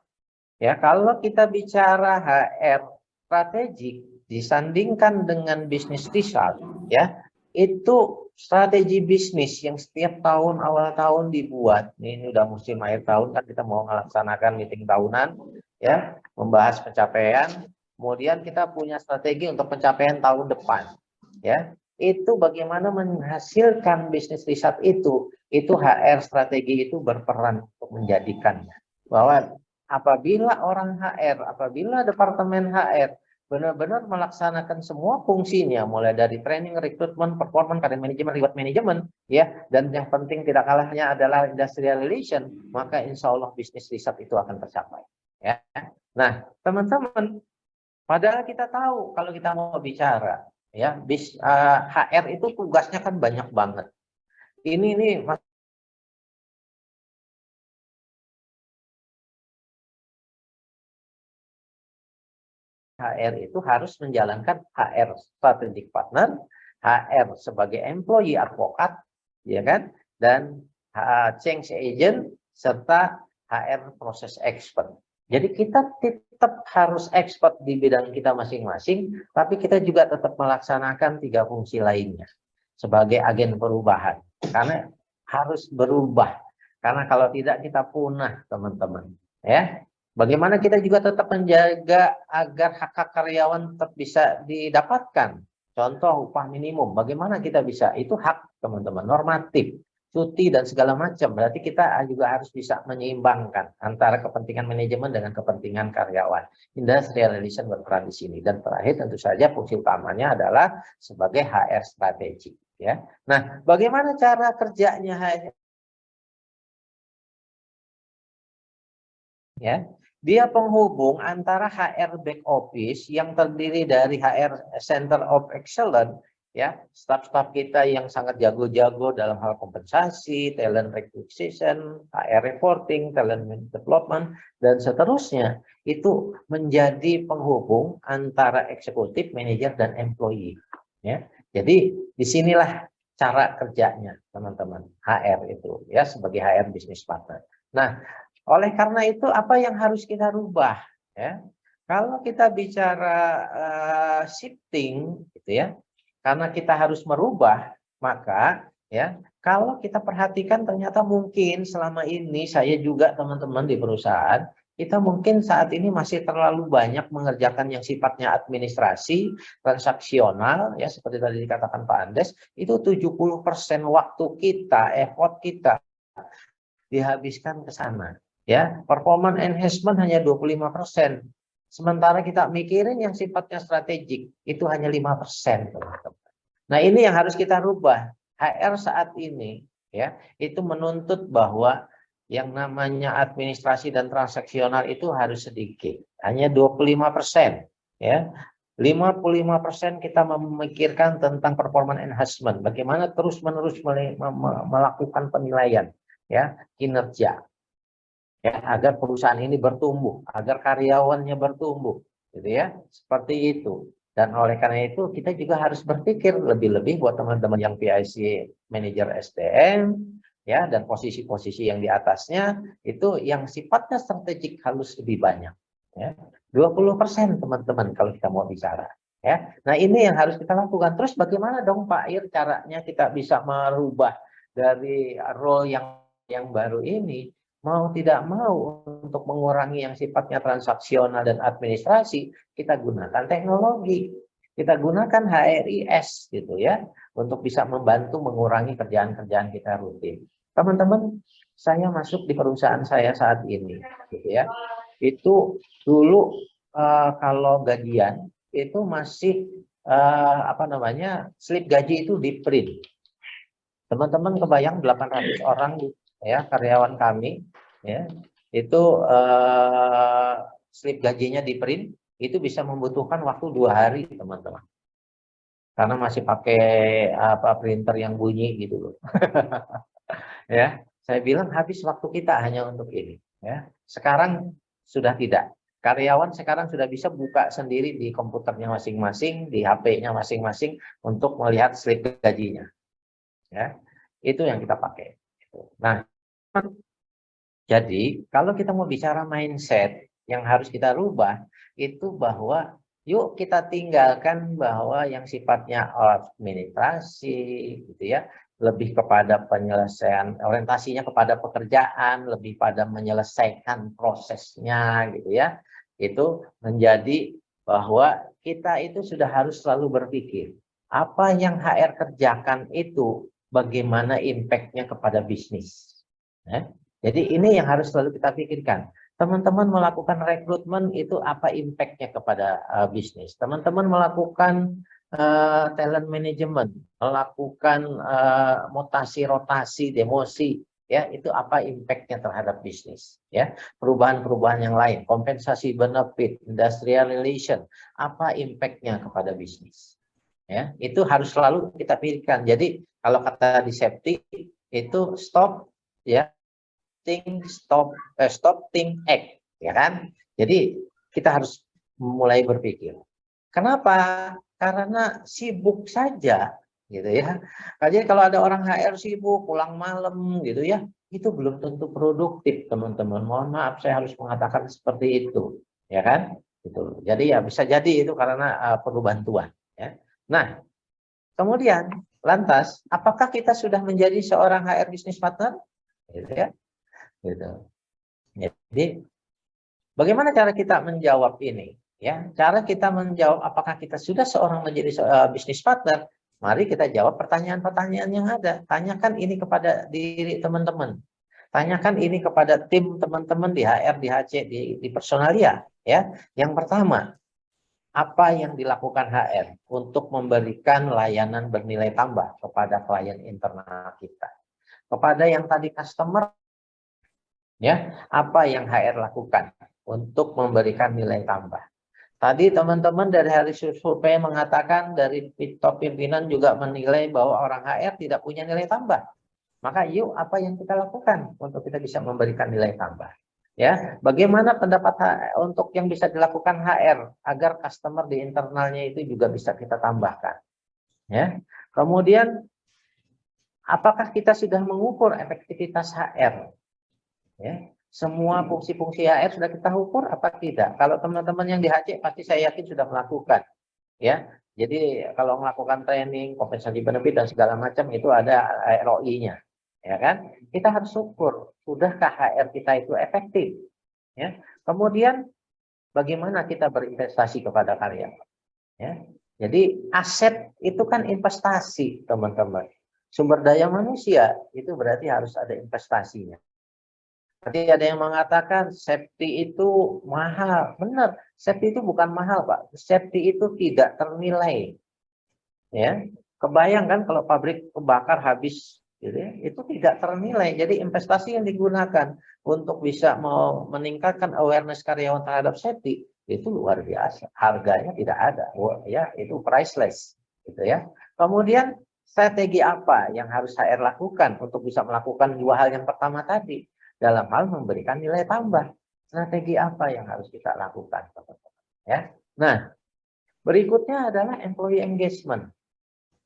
ya kalau kita bicara HR strategik disandingkan dengan bisnis result, ya itu strategi bisnis yang setiap tahun awal tahun dibuat. Ini udah musim akhir tahun kan, kita mau melaksanakan meeting tahunan, ya membahas pencapaian. Kemudian kita punya strategi untuk pencapaian tahun depan, ya itu bagaimana menghasilkan bisnis result itu HR strategi itu berperan untuk menjadikannya bahwa apabila orang HR, apabila departemen HR benar-benar melaksanakan semua fungsinya, mulai dari training, rekrutmen, performance, career management, reward management, ya, dan yang penting tidak kalahnya adalah industrial relation, maka insya Allah bisnis result itu akan tercapai. Ya. Nah, teman-teman, padahal kita tahu kalau kita mau bicara, ya, HR itu tugasnya kan banyak banget. Ini HR itu harus menjalankan HR strategic partner, HR sebagai employee advokat, ya kan, dan change agent serta HR proses expert. Jadi kita tetap harus expert di bidang kita masing-masing, tapi kita juga tetap melaksanakan 3 fungsi lainnya sebagai agen perubahan. Karena harus berubah. Karena kalau tidak kita punah, teman-teman. Ya. Bagaimana kita juga tetap menjaga agar hak-hak karyawan tetap bisa didapatkan. Contoh upah minimum, bagaimana kita bisa? Itu hak teman-teman, normatif, cuti dan segala macam. Berarti kita juga harus bisa menyeimbangkan antara kepentingan manajemen dengan kepentingan karyawan. Industrial relation berperan di sini. Dan terakhir tentu saja fungsi utamanya adalah sebagai HR strategi. Ya. Nah, bagaimana cara kerjanya HR? Ya. Dia penghubung antara HR back office yang terdiri dari HR Center of Excellence, ya, staf-staf kita yang sangat jago-jago dalam hal kompensasi, talent acquisition, HR reporting, talent development, dan seterusnya, itu menjadi penghubung antara eksekutif, manajer, dan employee. Ya. Jadi disinilah cara kerjanya teman-teman HR itu, ya, sebagai HR business partner. Nah, oleh karena itu, apa yang harus kita rubah? Ya, kalau kita bicara shifting, gitu ya, karena kita harus merubah, maka ya, kalau kita perhatikan ternyata mungkin selama ini saya juga teman-teman di perusahaan, kita mungkin saat ini masih terlalu banyak mengerjakan yang sifatnya administrasi, transaksional, ya seperti tadi dikatakan Pak Andes, itu 70% waktu kita, effort kita dihabiskan ke sana. Ya, performance enhancement hanya 25%. Sementara kita mikirin yang sifatnya strategik, itu hanya 5%. Nah, ini yang harus kita rubah. HR saat ini, ya, itu menuntut bahwa yang namanya administrasi dan transaksional itu harus sedikit. Hanya 25%. Ya. 55% kita memikirkan tentang performance enhancement. Bagaimana terus-menerus melakukan penilaian, ya, kinerja. Ya, agar perusahaan ini bertumbuh, agar karyawannya bertumbuh, gitu ya, seperti itu. Dan oleh karena itu kita juga harus berpikir lebih-lebih buat teman-teman yang PIC manajer SDM, ya, dan posisi-posisi yang di atasnya itu yang sifatnya strategik harus lebih banyak. Ya, 20% teman-teman kalau kita mau bicara. Ya, nah ini yang harus kita lakukan. Terus bagaimana dong Pak Ir caranya kita bisa merubah dari role yang baru ini? Mau tidak mau untuk mengurangi yang sifatnya transaksional dan administrasi, kita gunakan teknologi. Kita gunakan HRIS gitu ya, untuk bisa membantu mengurangi kerjaan-kerjaan kita rutin. Teman-teman, saya masuk di perusahaan saya saat ini, gitu ya. Itu dulu kalau gajian itu masih slip gaji itu di print. Teman-teman kebayang 800 orang ya karyawan kami ya itu slip gajinya di print itu bisa membutuhkan waktu 2 hari teman-teman. Karena masih pakai printer yang bunyi gitu loh. Ya, saya bilang habis waktu kita hanya untuk ini ya. Sekarang sudah tidak. Karyawan sekarang sudah bisa buka sendiri di komputernya masing-masing, di HP-nya masing-masing untuk melihat slip gajinya. Ya. Itu yang kita pakai. Nah, jadi kalau kita mau bicara mindset yang harus kita rubah itu bahwa yuk kita tinggalkan bahwa yang sifatnya administrasi gitu ya, lebih kepada penyelesaian, orientasinya kepada pekerjaan, lebih pada menyelesaikan prosesnya gitu ya. Itu menjadi bahwa kita itu sudah harus selalu berpikir apa yang HR kerjakan itu bagaimana impact-nya kepada bisnis. Jadi ini yang harus selalu kita pikirkan. Teman-teman melakukan rekrutmen itu apa impact-nya kepada bisnis. Teman-teman melakukan talent management, melakukan mutasi, rotasi, demosi, ya itu apa impact-nya terhadap bisnis. Ya, perubahan-perubahan yang lain, kompensasi benefit, industrial relation, apa impact-nya kepada bisnis. Ya, itu harus selalu kita pikirkan. Jadi kalau kata di safety itu stop, ya. Stop, think, act, ya kan? Jadi kita harus mulai berpikir. Kenapa? Karena sibuk saja, gitu ya. Jadi kalau ada orang HR sibuk, pulang malam, gitu ya, itu belum tentu produktif, teman-teman. Mohon maaf, saya harus mengatakan seperti itu, ya kan? Gitu. Jadi ya bisa jadi itu karena perlu bantuan. Ya. Nah, kemudian lantas, apakah kita sudah menjadi seorang HR business partner? Gitu ya. Gitu. Jadi bagaimana cara kita menjawab ini? Ya, cara kita menjawab apakah kita sudah seorang menjadi bisnis partner? Mari kita jawab pertanyaan-pertanyaan yang ada. Tanyakan ini kepada diri teman-teman. Tanyakan ini kepada tim teman-teman di HR, di HC, di personalia. Ya, yang pertama, apa yang dilakukan HR untuk memberikan layanan bernilai tambah kepada klien internal kita? Kepada yang tadi customer. Ya, apa yang HR lakukan untuk memberikan nilai tambah? Tadi teman-teman dari hasil survei mengatakan dari top pimpinan juga menilai bahwa orang HR tidak punya nilai tambah. Maka yuk apa yang kita lakukan untuk kita bisa memberikan nilai tambah? Ya, bagaimana pendapat untuk yang bisa dilakukan HR agar customer di internalnya itu juga bisa kita tambahkan? Ya, kemudian apakah kita sudah mengukur efektivitas HR? Ya, semua fungsi-fungsi HR sudah kita ukur apa tidak? Kalau teman-teman yang di HC pasti saya yakin sudah melakukan. Ya, jadi kalau melakukan training, kompensasi benefit dan segala macam itu ada ROI-nya, ya kan? Kita harus ukur sudahkah HR kita itu efektif. Ya, kemudian bagaimana kita berinvestasi kepada karyawan. Ya, jadi aset itu kan investasi teman-teman. Sumber daya manusia itu berarti harus ada investasinya. Tadi ada yang mengatakan safety itu mahal. Benar, safety itu bukan mahal, Pak. Safety itu tidak ternilai. Ya, kebayang kan kalau pabrik kebakar habis, gitu ya, itu tidak ternilai. Jadi investasi yang digunakan untuk bisa meningkatkan awareness karyawan terhadap safety itu luar biasa. Harganya tidak ada, ya itu priceless, gitu ya. Kemudian strategi apa yang harus HR lakukan untuk bisa melakukan dua hal yang pertama tadi? Dalam hal memberikan nilai tambah. Strategi apa yang harus kita lakukan, teman-teman? Ya. Nah, berikutnya adalah employee engagement.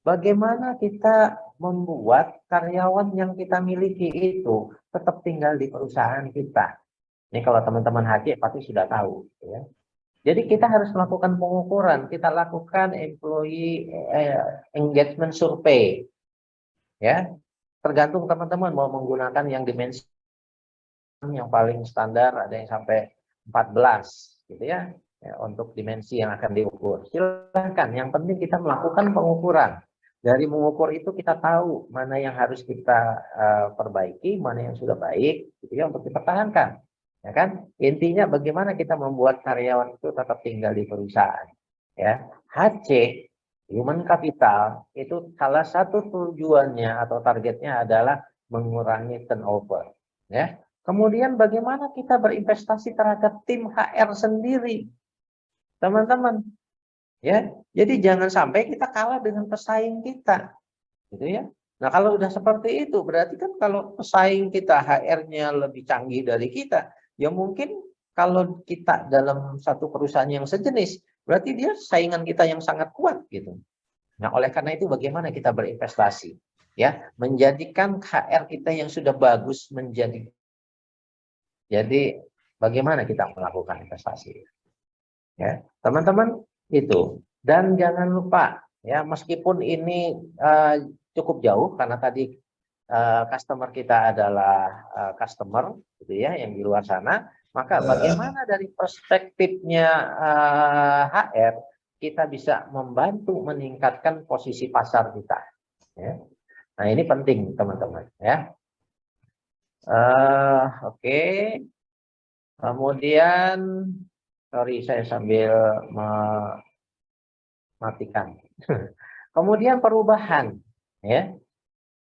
Bagaimana kita membuat karyawan yang kita miliki itu tetap tinggal di perusahaan kita. Ini kalau teman-teman HC pasti sudah tahu. Ya. Jadi kita harus melakukan pengukuran. Kita lakukan employee engagement survey. Ya, tergantung teman-teman mau menggunakan yang dimensi yang paling standar ada yang sampai 14 gitu ya. ya, untuk dimensi yang akan diukur. Silakan, yang penting kita melakukan pengukuran. Dari mengukur itu kita tahu mana yang harus kita perbaiki, mana yang sudah baik, gitu ya, untuk dipertahankan. Ya kan? Intinya bagaimana kita membuat karyawan itu tetap tinggal di perusahaan. Ya, HC, human capital, itu salah satu tujuannya atau targetnya adalah mengurangi turnover. Ya. Kemudian bagaimana kita berinvestasi terhadap tim HR sendiri, teman-teman. Ya, jadi jangan sampai kita kalah dengan pesaing kita, gitu ya. Nah, kalau udah seperti itu, berarti kan kalau pesaing kita HR-nya lebih canggih dari kita, ya mungkin kalau kita dalam satu perusahaan yang sejenis, berarti dia saingan kita yang sangat kuat, gitu. Nah, oleh karena itu bagaimana kita berinvestasi, ya, menjadikan HR kita yang sudah bagus menjadi. Jadi bagaimana kita melakukan investasi, ya, teman-teman. Itu, dan jangan lupa ya, meskipun ini cukup jauh karena tadi customer kita adalah customer gitu ya yang di luar sana, maka bagaimana dari perspektifnya HR kita bisa membantu meningkatkan posisi pasar kita, ya. Nah, ini penting teman-teman, ya. Oke. Kemudian sorry, saya sambil mematikan. Kemudian perubahan, ya.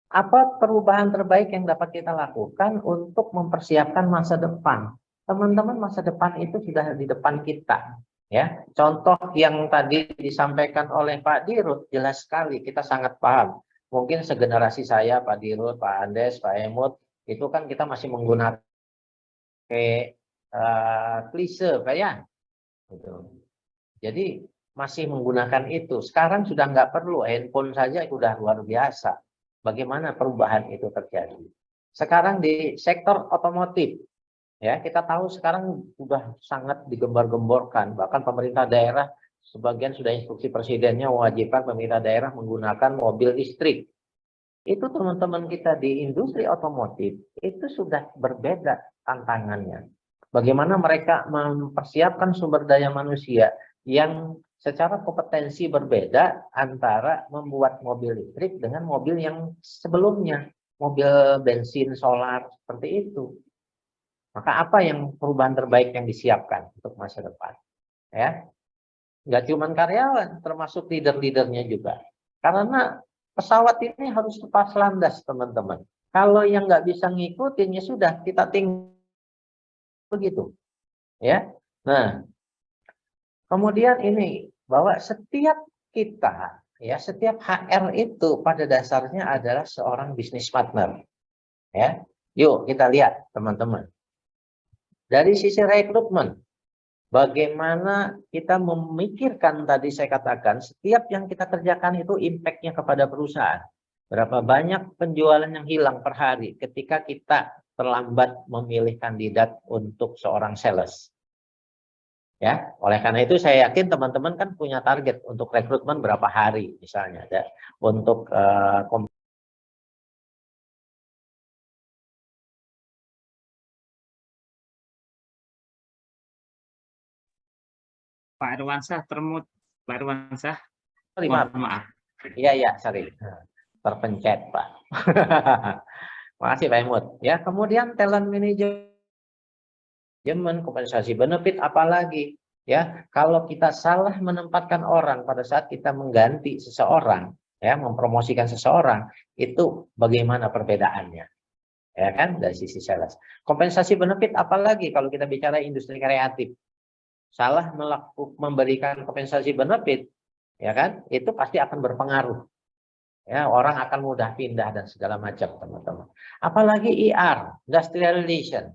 Apa perubahan terbaik yang dapat kita lakukan untuk mempersiapkan masa depan? Teman-teman, masa depan itu sudah di depan kita, ya. Contoh yang tadi disampaikan oleh Pak Dirut jelas sekali, kita sangat paham. Mungkin segenerasi saya, Pak Dirut, Pak Andes, Pak Emut, itu kan kita masih menggunakan klise, Pak ya. Gitu. Jadi masih menggunakan itu. Sekarang sudah nggak perlu, handphone saja sudah luar biasa. Bagaimana perubahan itu terjadi? Sekarang di sektor otomotif, ya, kita tahu sekarang sudah sangat digembar-gemborkan. Bahkan pemerintah daerah sebagian sudah instruksi presidennya mewajibkan pemerintah daerah menggunakan mobil listrik. Itu teman-teman kita di industri otomotif itu sudah berbeda tantangannya. Bagaimana mereka mempersiapkan sumber daya manusia yang secara kompetensi berbeda antara membuat mobil listrik dengan mobil yang sebelumnya, mobil bensin, solar, seperti itu. Maka apa yang perubahan terbaik yang disiapkan untuk masa depan? Ya, nggak cuma karyawan, termasuk leader-leadernya juga. Karena pesawat ini harus lepas landas, teman-teman. Kalau yang nggak bisa ngikutin, ya sudah, kita tinggal begitu. Ya, nah, kemudian ini bahwa setiap kita, ya, setiap HR itu pada dasarnya adalah seorang bisnis partner. Ya, yuk kita lihat teman-teman. Dari sisi rekrutmen, bagaimana kita memikirkan tadi saya katakan setiap yang kita kerjakan itu impact-nya kepada perusahaan. Berapa banyak penjualan yang hilang per hari ketika kita terlambat memilih kandidat untuk seorang sales. Ya, oleh karena itu saya yakin teman-teman kan punya target untuk rekrutmen berapa hari misalnya, ya, untuk Pak Irwansyah termut. Pak Irwansyah, maaf. maaf. Iya, sorry. Terpencet, Pak. Makasih Pak Emut. Ya, kemudian talent manajemen, kompensasi benefit, apalagi ya, kalau kita salah menempatkan orang pada saat kita mengganti seseorang, ya, mempromosikan seseorang, itu bagaimana perbedaannya? Ya kan, dari sisi sales. Kompensasi benefit, apalagi kalau kita bicara industri kreatif. Salah memberikan kompensasi benefit, ya kan, itu pasti akan berpengaruh. Ya, orang akan mudah pindah dan segala macam, teman-teman. Apalagi IR, industrial relation.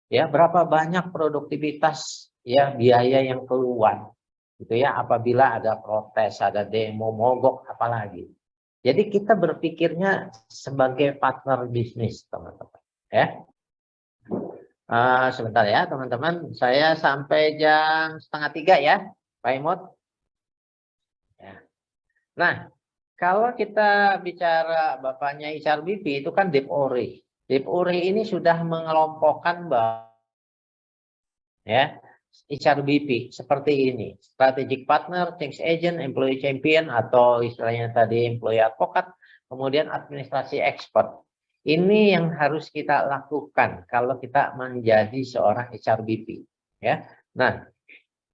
Ya, berapa banyak produktivitas, ya, biaya yang keluar gitu ya apabila ada protes, ada demo, mogok, apalagi. Jadi kita berpikirnya sebagai partner bisnis, teman-teman, ya. Sebentar ya teman-teman, saya sampai jam 2:30 ya Pak Imut ya. Nah, kalau kita bicara bapaknya HRBP itu kan Deep Ori. Deep Ori ini sudah mengelompokkan bahwa, ya, HRBP seperti ini, strategic partner, change agent, employee champion, atau istilahnya tadi employee advocate, kemudian administrasi expert. Ini yang harus kita lakukan kalau kita menjadi seorang HRBP. Ya, nah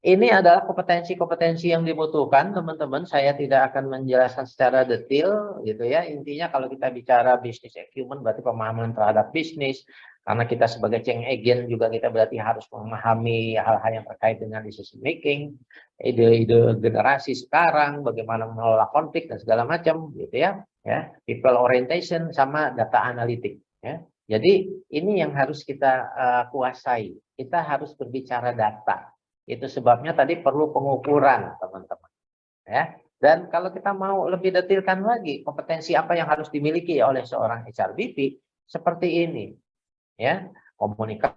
ini adalah kompetensi-kompetensi yang dibutuhkan, teman-teman. Saya tidak akan menjelaskan secara detail, gitu ya. Intinya kalau kita bicara business acumen, berarti pemahaman terhadap bisnis. Karena kita sebagai change agent juga kita berarti harus memahami hal-hal yang terkait dengan decision making, ide-ide generasi sekarang, bagaimana mengelola konflik dan segala macam, gitu ya. Ya, people orientation sama data analitik. Ya. Jadi ini yang harus kita kuasai. Kita harus berbicara data. Itu sebabnya tadi perlu pengukuran, teman-teman. Ya. Dan kalau kita mau lebih detailkan lagi, kompetensi apa yang harus dimiliki oleh seorang HRBP seperti ini. Ya, komunikasi,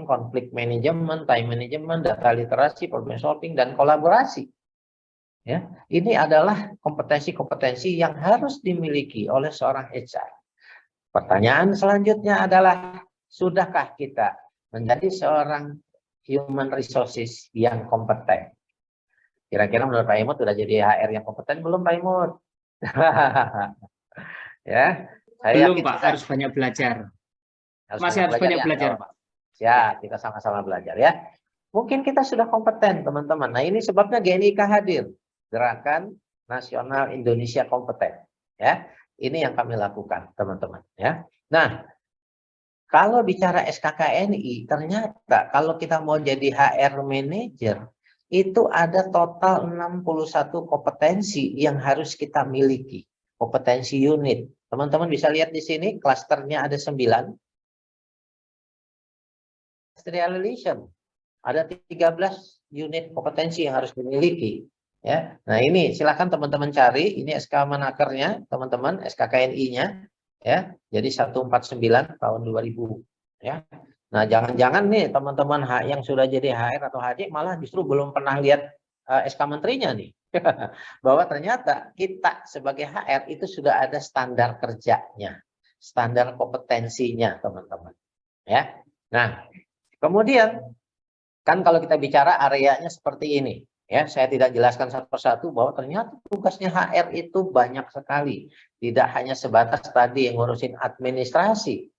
konflik manajemen, time management, data literasi, problem solving, dan kolaborasi. Ya, ini adalah kompetensi-kompetensi yang harus dimiliki oleh seorang HR. Pertanyaan selanjutnya adalah, sudahkah kita menjadi seorang human resources yang kompeten? Kira-kira menurut Pak Imut sudah jadi HR yang kompeten belum, Pak Imut? Ya, saya belum Pak, kita harus banyak belajar. Masih harus banyak belajar, Pak. Ya, kita sama-sama belajar ya. Mungkin kita sudah kompeten, teman-teman. Nah, ini sebabnya GNIK hadir, Gerakan Nasional Indonesia Kompeten. Ya, ini yang kami lakukan, teman-teman. Ya, nah. Kalau bicara SKKNI, ternyata kalau kita mau jadi HR manager, itu ada total 61 kompetensi yang harus kita miliki. Kompetensi unit. Teman-teman bisa lihat di sini, klasternya ada 9. Industrial relation. Ada 13 unit kompetensi yang harus dimiliki. Ya, nah ini silakan teman-teman cari. Ini SK Menakernya, teman-teman, SKKNI-nya. Ya, jadi 149 tahun 2000 ya. Nah, jangan-jangan nih teman-teman yang sudah jadi HR atau HC malah justru belum pernah lihat SK menterinya nih. Bahwa ternyata kita sebagai HR itu sudah ada standar kerjanya, standar kompetensinya, teman-teman. Ya. Nah, kemudian kan kalau kita bicara areanya seperti ini. Ya, saya tidak jelaskan satu persatu bahwa ternyata tugasnya HR itu banyak sekali. Tidak hanya sebatas tadi yang ngurusin administrasi,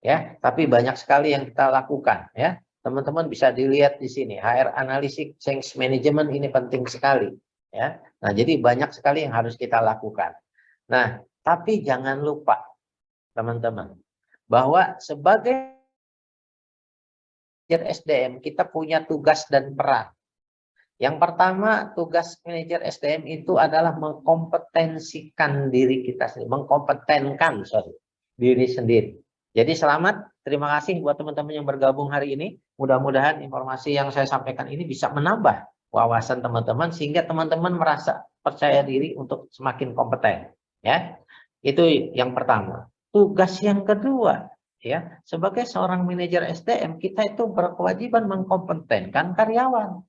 ya, tapi banyak sekali yang kita lakukan. Ya, teman-teman bisa dilihat di sini. HR Analysis Change Management ini penting sekali. Ya, nah jadi banyak sekali yang harus kita lakukan. Nah, tapi jangan lupa, teman-teman, bahwa sebagai SDM kita punya tugas dan peran. Yang pertama, tugas manajer SDM itu adalah mengkompetensikan diri kita sendiri, mengkompetenkan diri sendiri. Jadi selamat, terima kasih buat teman-teman yang bergabung hari ini. Mudah-mudahan informasi yang saya sampaikan ini bisa menambah wawasan teman-teman sehingga teman-teman merasa percaya diri untuk semakin kompeten. Ya, itu yang pertama. Tugas yang kedua, ya, sebagai seorang manajer SDM kita itu berkewajiban mengkompetenkan karyawan.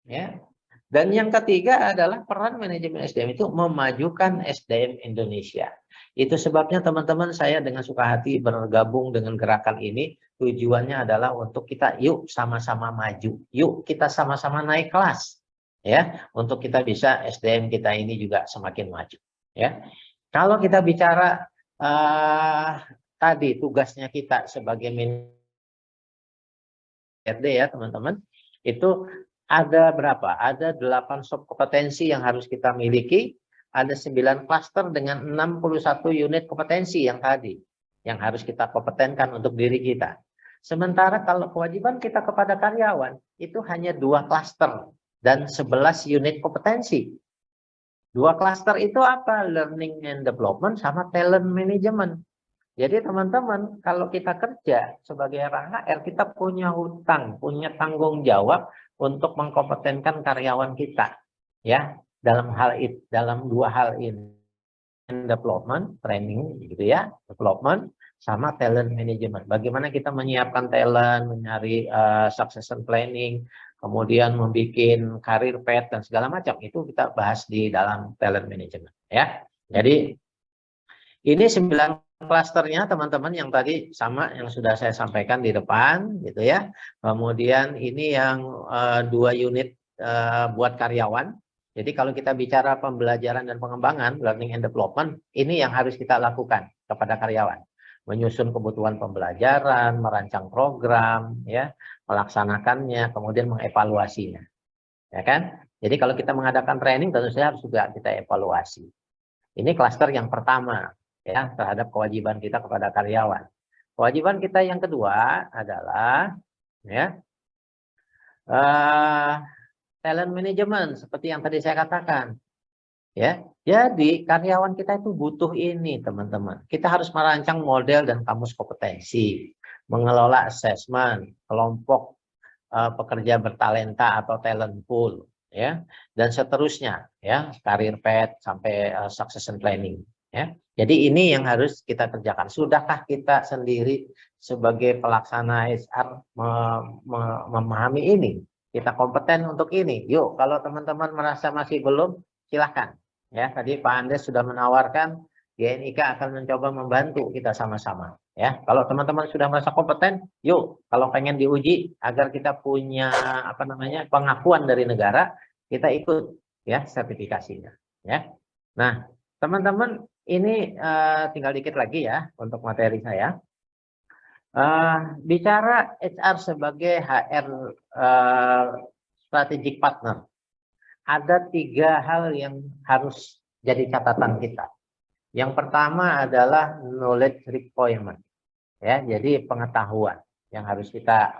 Ya. Dan yang ketiga adalah peran manajemen SDM itu memajukan SDM Indonesia. Itu sebabnya teman-teman saya dengan suka hati bergabung dengan gerakan ini. Tujuannya adalah untuk kita yuk sama-sama maju. Yuk kita sama-sama naik kelas. Ya, untuk kita bisa SDM kita ini juga semakin maju. Ya. Kalau kita bicara tadi tugasnya kita sebagai manajer ya teman-teman, itu ada berapa? Ada 8 subkompetensi yang harus kita miliki. Ada 9 klaster dengan 61 unit kompetensi yang tadi. Yang harus kita kompetenkan untuk diri kita. Sementara kalau kewajiban kita kepada karyawan, itu hanya 2 klaster dan 11 unit kompetensi. 2 klaster itu apa? Learning and development sama talent management. Jadi teman-teman, kalau kita kerja sebagai HR, kita punya hutang, punya tanggung jawab untuk mengkompetenkan karyawan kita, ya, dalam 2 hal ini, development, training, gitu ya, development, sama talent management. Bagaimana kita menyiapkan talent, mencari succession planning, kemudian membuat career path dan segala macam itu kita bahas di dalam talent management, ya. Jadi ini 9 klasternya teman-teman yang tadi sama yang sudah saya sampaikan di depan gitu ya. Kemudian ini yang 2 unit buat karyawan. Jadi kalau kita bicara pembelajaran dan pengembangan, learning and development, ini yang harus kita lakukan kepada karyawan. Menyusun kebutuhan pembelajaran, merancang program, ya, melaksanakannya, kemudian mengevaluasinya. Ya kan? Jadi kalau kita mengadakan training tentu saja harus juga kita evaluasi. Ini klaster yang pertama ya terhadap kewajiban kita kepada karyawan. Kewajiban kita yang kedua adalah ya talent management seperti yang tadi saya katakan. Ya, jadi karyawan kita itu butuh ini teman-teman. Kita harus merancang model dan kamus kompetensi, mengelola assessment, kelompok pekerja bertalenta atau talent pool, ya, dan seterusnya, ya, career path sampai succession planning, ya. Jadi ini yang harus kita kerjakan. Sudahkah kita sendiri sebagai pelaksana HR memahami ini? Kita kompeten untuk ini. Yuk, kalau teman-teman merasa masih belum, silahkan. Ya, tadi Pak Andes sudah menawarkan GNIK akan mencoba membantu kita sama-sama. Ya, kalau teman-teman sudah merasa kompeten, yuk. Kalau pengen diuji agar kita punya pengakuan dari negara, kita ikut ya sertifikasinya. Ya, nah teman-teman ini tinggal dikit lagi ya untuk materi saya. Bicara HR sebagai HR strategic partner. Ada 3 hal yang harus jadi catatan kita. Yang pertama adalah knowledge requirement, ya, jadi pengetahuan yang harus kita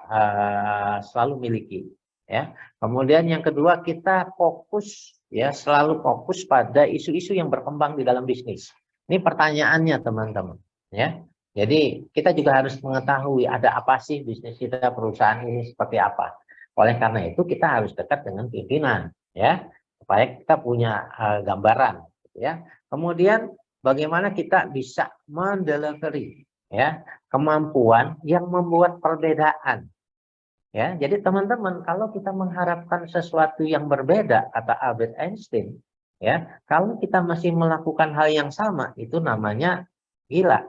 selalu miliki, ya. Kemudian yang kedua kita fokus, ya, selalu fokus pada isu-isu yang berkembang di dalam bisnis. Ini pertanyaannya teman-teman, ya. Jadi kita juga harus mengetahui ada apa sih bisnis kita, perusahaan ini seperti apa. Oleh karena itu kita harus dekat dengan pimpinan, ya, supaya kita punya gambaran, ya. Kemudian bagaimana kita bisa mendelivery, ya, kemampuan yang membuat perbedaan, ya. Jadi teman-teman kalau kita mengharapkan sesuatu yang berbeda, kata Albert Einstein, ya, kalau kita masih melakukan hal yang sama itu namanya gila.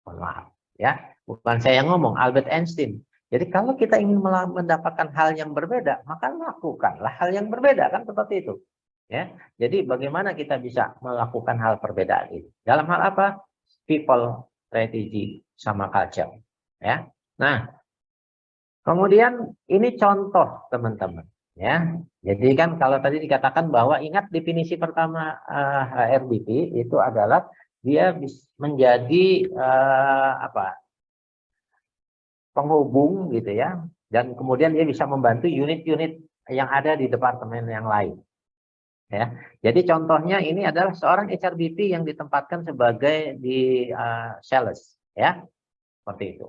Mohon maaf, ya, bukan saya yang ngomong, Albert Einstein. Jadi kalau kita ingin mendapatkan hal yang berbeda, maka lakukanlah hal yang berbeda, kan seperti itu. Ya, jadi bagaimana kita bisa melakukan hal perbedaan ini? Dalam hal apa? People, strategy, sama culture. Ya, nah, kemudian ini contoh teman-teman. Ya, jadi kan kalau tadi dikatakan bahwa ingat definisi pertama HRBP itu adalah dia menjadi penghubung gitu ya, dan kemudian dia bisa membantu unit-unit yang ada di departemen yang lain. Ya, jadi contohnya ini adalah seorang HRBP yang ditempatkan sebagai di sales, ya, seperti itu.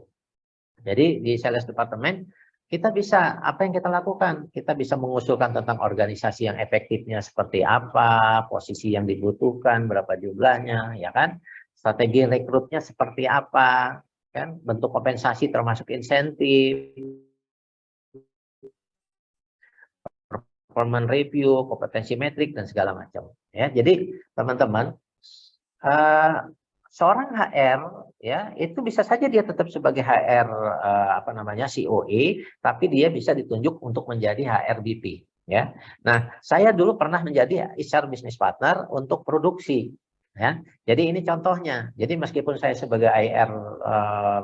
Jadi di sales departemen kita bisa apa yang kita lakukan? Kita bisa mengusulkan tentang organisasi yang efektifnya seperti apa, posisi yang dibutuhkan, berapa jumlahnya, ya kan? Strategi rekrutnya seperti apa, kan? Bentuk kompensasi termasuk insentif, performance review, kompetensi metrik dan segala macam. Ya, jadi teman-teman, seorang HR ya itu bisa saja dia tetap sebagai HR COE, tapi dia bisa ditunjuk untuk menjadi HRBP. Ya, nah saya dulu pernah menjadi HR business partner untuk produksi. Ya, jadi ini contohnya. Jadi meskipun saya sebagai IR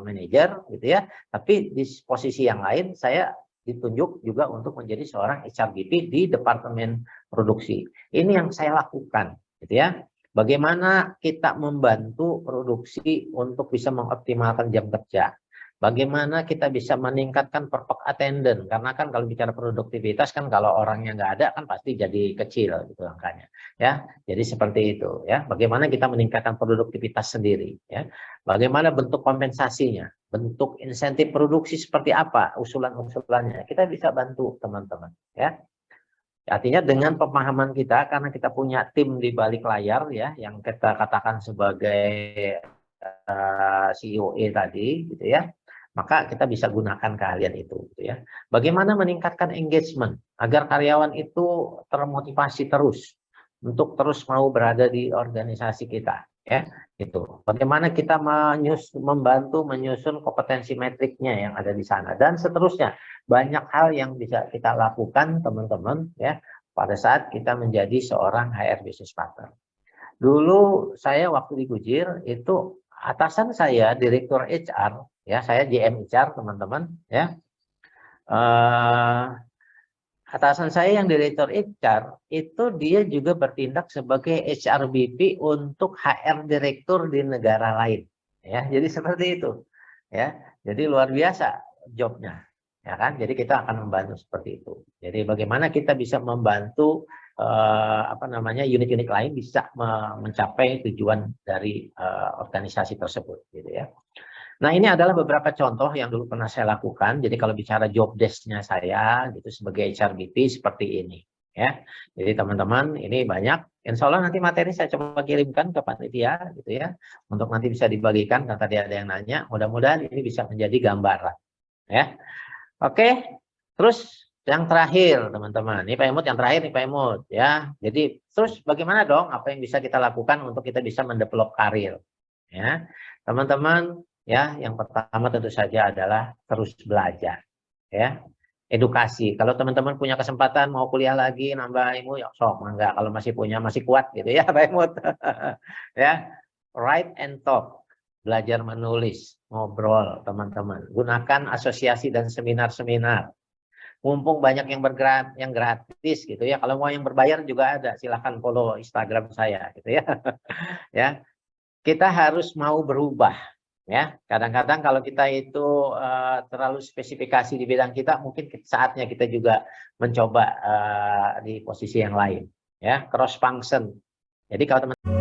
manager gitu ya, tapi di posisi yang lain saya ditunjuk juga untuk menjadi seorang HRBP di departemen produksi. Ini yang saya lakukan, gitu ya. Bagaimana kita membantu produksi untuk bisa mengoptimalkan jam kerja. Bagaimana kita bisa meningkatkan perfect attendance, karena kan kalau bicara produktivitas kan kalau orangnya nggak ada kan pasti jadi kecil gitu angkanya, ya. Jadi seperti itu, ya. Bagaimana kita meningkatkan produktivitas sendiri, ya. Bagaimana bentuk kompensasinya, bentuk insentif produksi seperti apa, usulan-usulannya kita bisa bantu teman-teman, ya. Artinya dengan pemahaman kita, karena kita punya tim di balik layar, ya, yang kita katakan sebagai COE tadi, gitu ya. Maka kita bisa gunakan keahlian itu, gitu ya. Bagaimana meningkatkan engagement agar karyawan itu termotivasi terus untuk terus mau berada di organisasi kita, ya. Itu bagaimana kita membantu menyusun kompetensi metriknya yang ada di sana dan seterusnya. Banyak hal yang bisa kita lakukan teman-teman ya pada saat kita menjadi seorang HR business partner. Dulu saya waktu di Gujir itu atasan saya direktur HR ya, saya GM HR teman-teman ya. Atasan saya yang direktur HR itu dia juga bertindak sebagai HRBP untuk HR direktur di negara lain ya, jadi seperti itu ya, jadi luar biasa jobnya ya kan. Jadi kita akan membantu seperti itu. Jadi bagaimana kita bisa membantu unit-unit lain bisa mencapai tujuan dari organisasi tersebut gitu ya. Nah, ini adalah beberapa contoh yang dulu pernah saya lakukan. Jadi kalau bicara job desk-nya saya gitu sebagai HRBP seperti ini ya. Jadi teman-teman ini banyak. Insya Allah nanti materi saya coba kirimkan ke panitia gitu ya. Untuk nanti bisa dibagikan karena tadi ada yang nanya. Mudah-mudahan ini bisa menjadi gambaran ya. Oke. Terus yang terakhir teman-teman. Ini Pak Imut yang terakhir nih Pak Imut ya. Jadi terus bagaimana dong apa yang bisa kita lakukan untuk kita bisa mendevelop karir ya. Teman-teman ya, yang pertama tentu saja adalah terus belajar ya, edukasi. Kalau teman-teman punya kesempatan mau kuliah lagi nambah ilmu ya sok mangga, kalau masih punya masih kuat gitu ya Pak Imut ya. Write and talk, belajar menulis, ngobrol teman-teman, gunakan asosiasi dan seminar-seminar. Mumpung banyak yang bergerak yang gratis gitu ya, kalau mau yang berbayar juga ada, silahkan follow Instagram saya gitu ya ya. Kita harus mau berubah ya. Kadang-kadang kalau kita itu terlalu spesifikasi di bidang kita, mungkin saatnya kita juga mencoba di posisi yang lain ya, cross function. Jadi kalau teman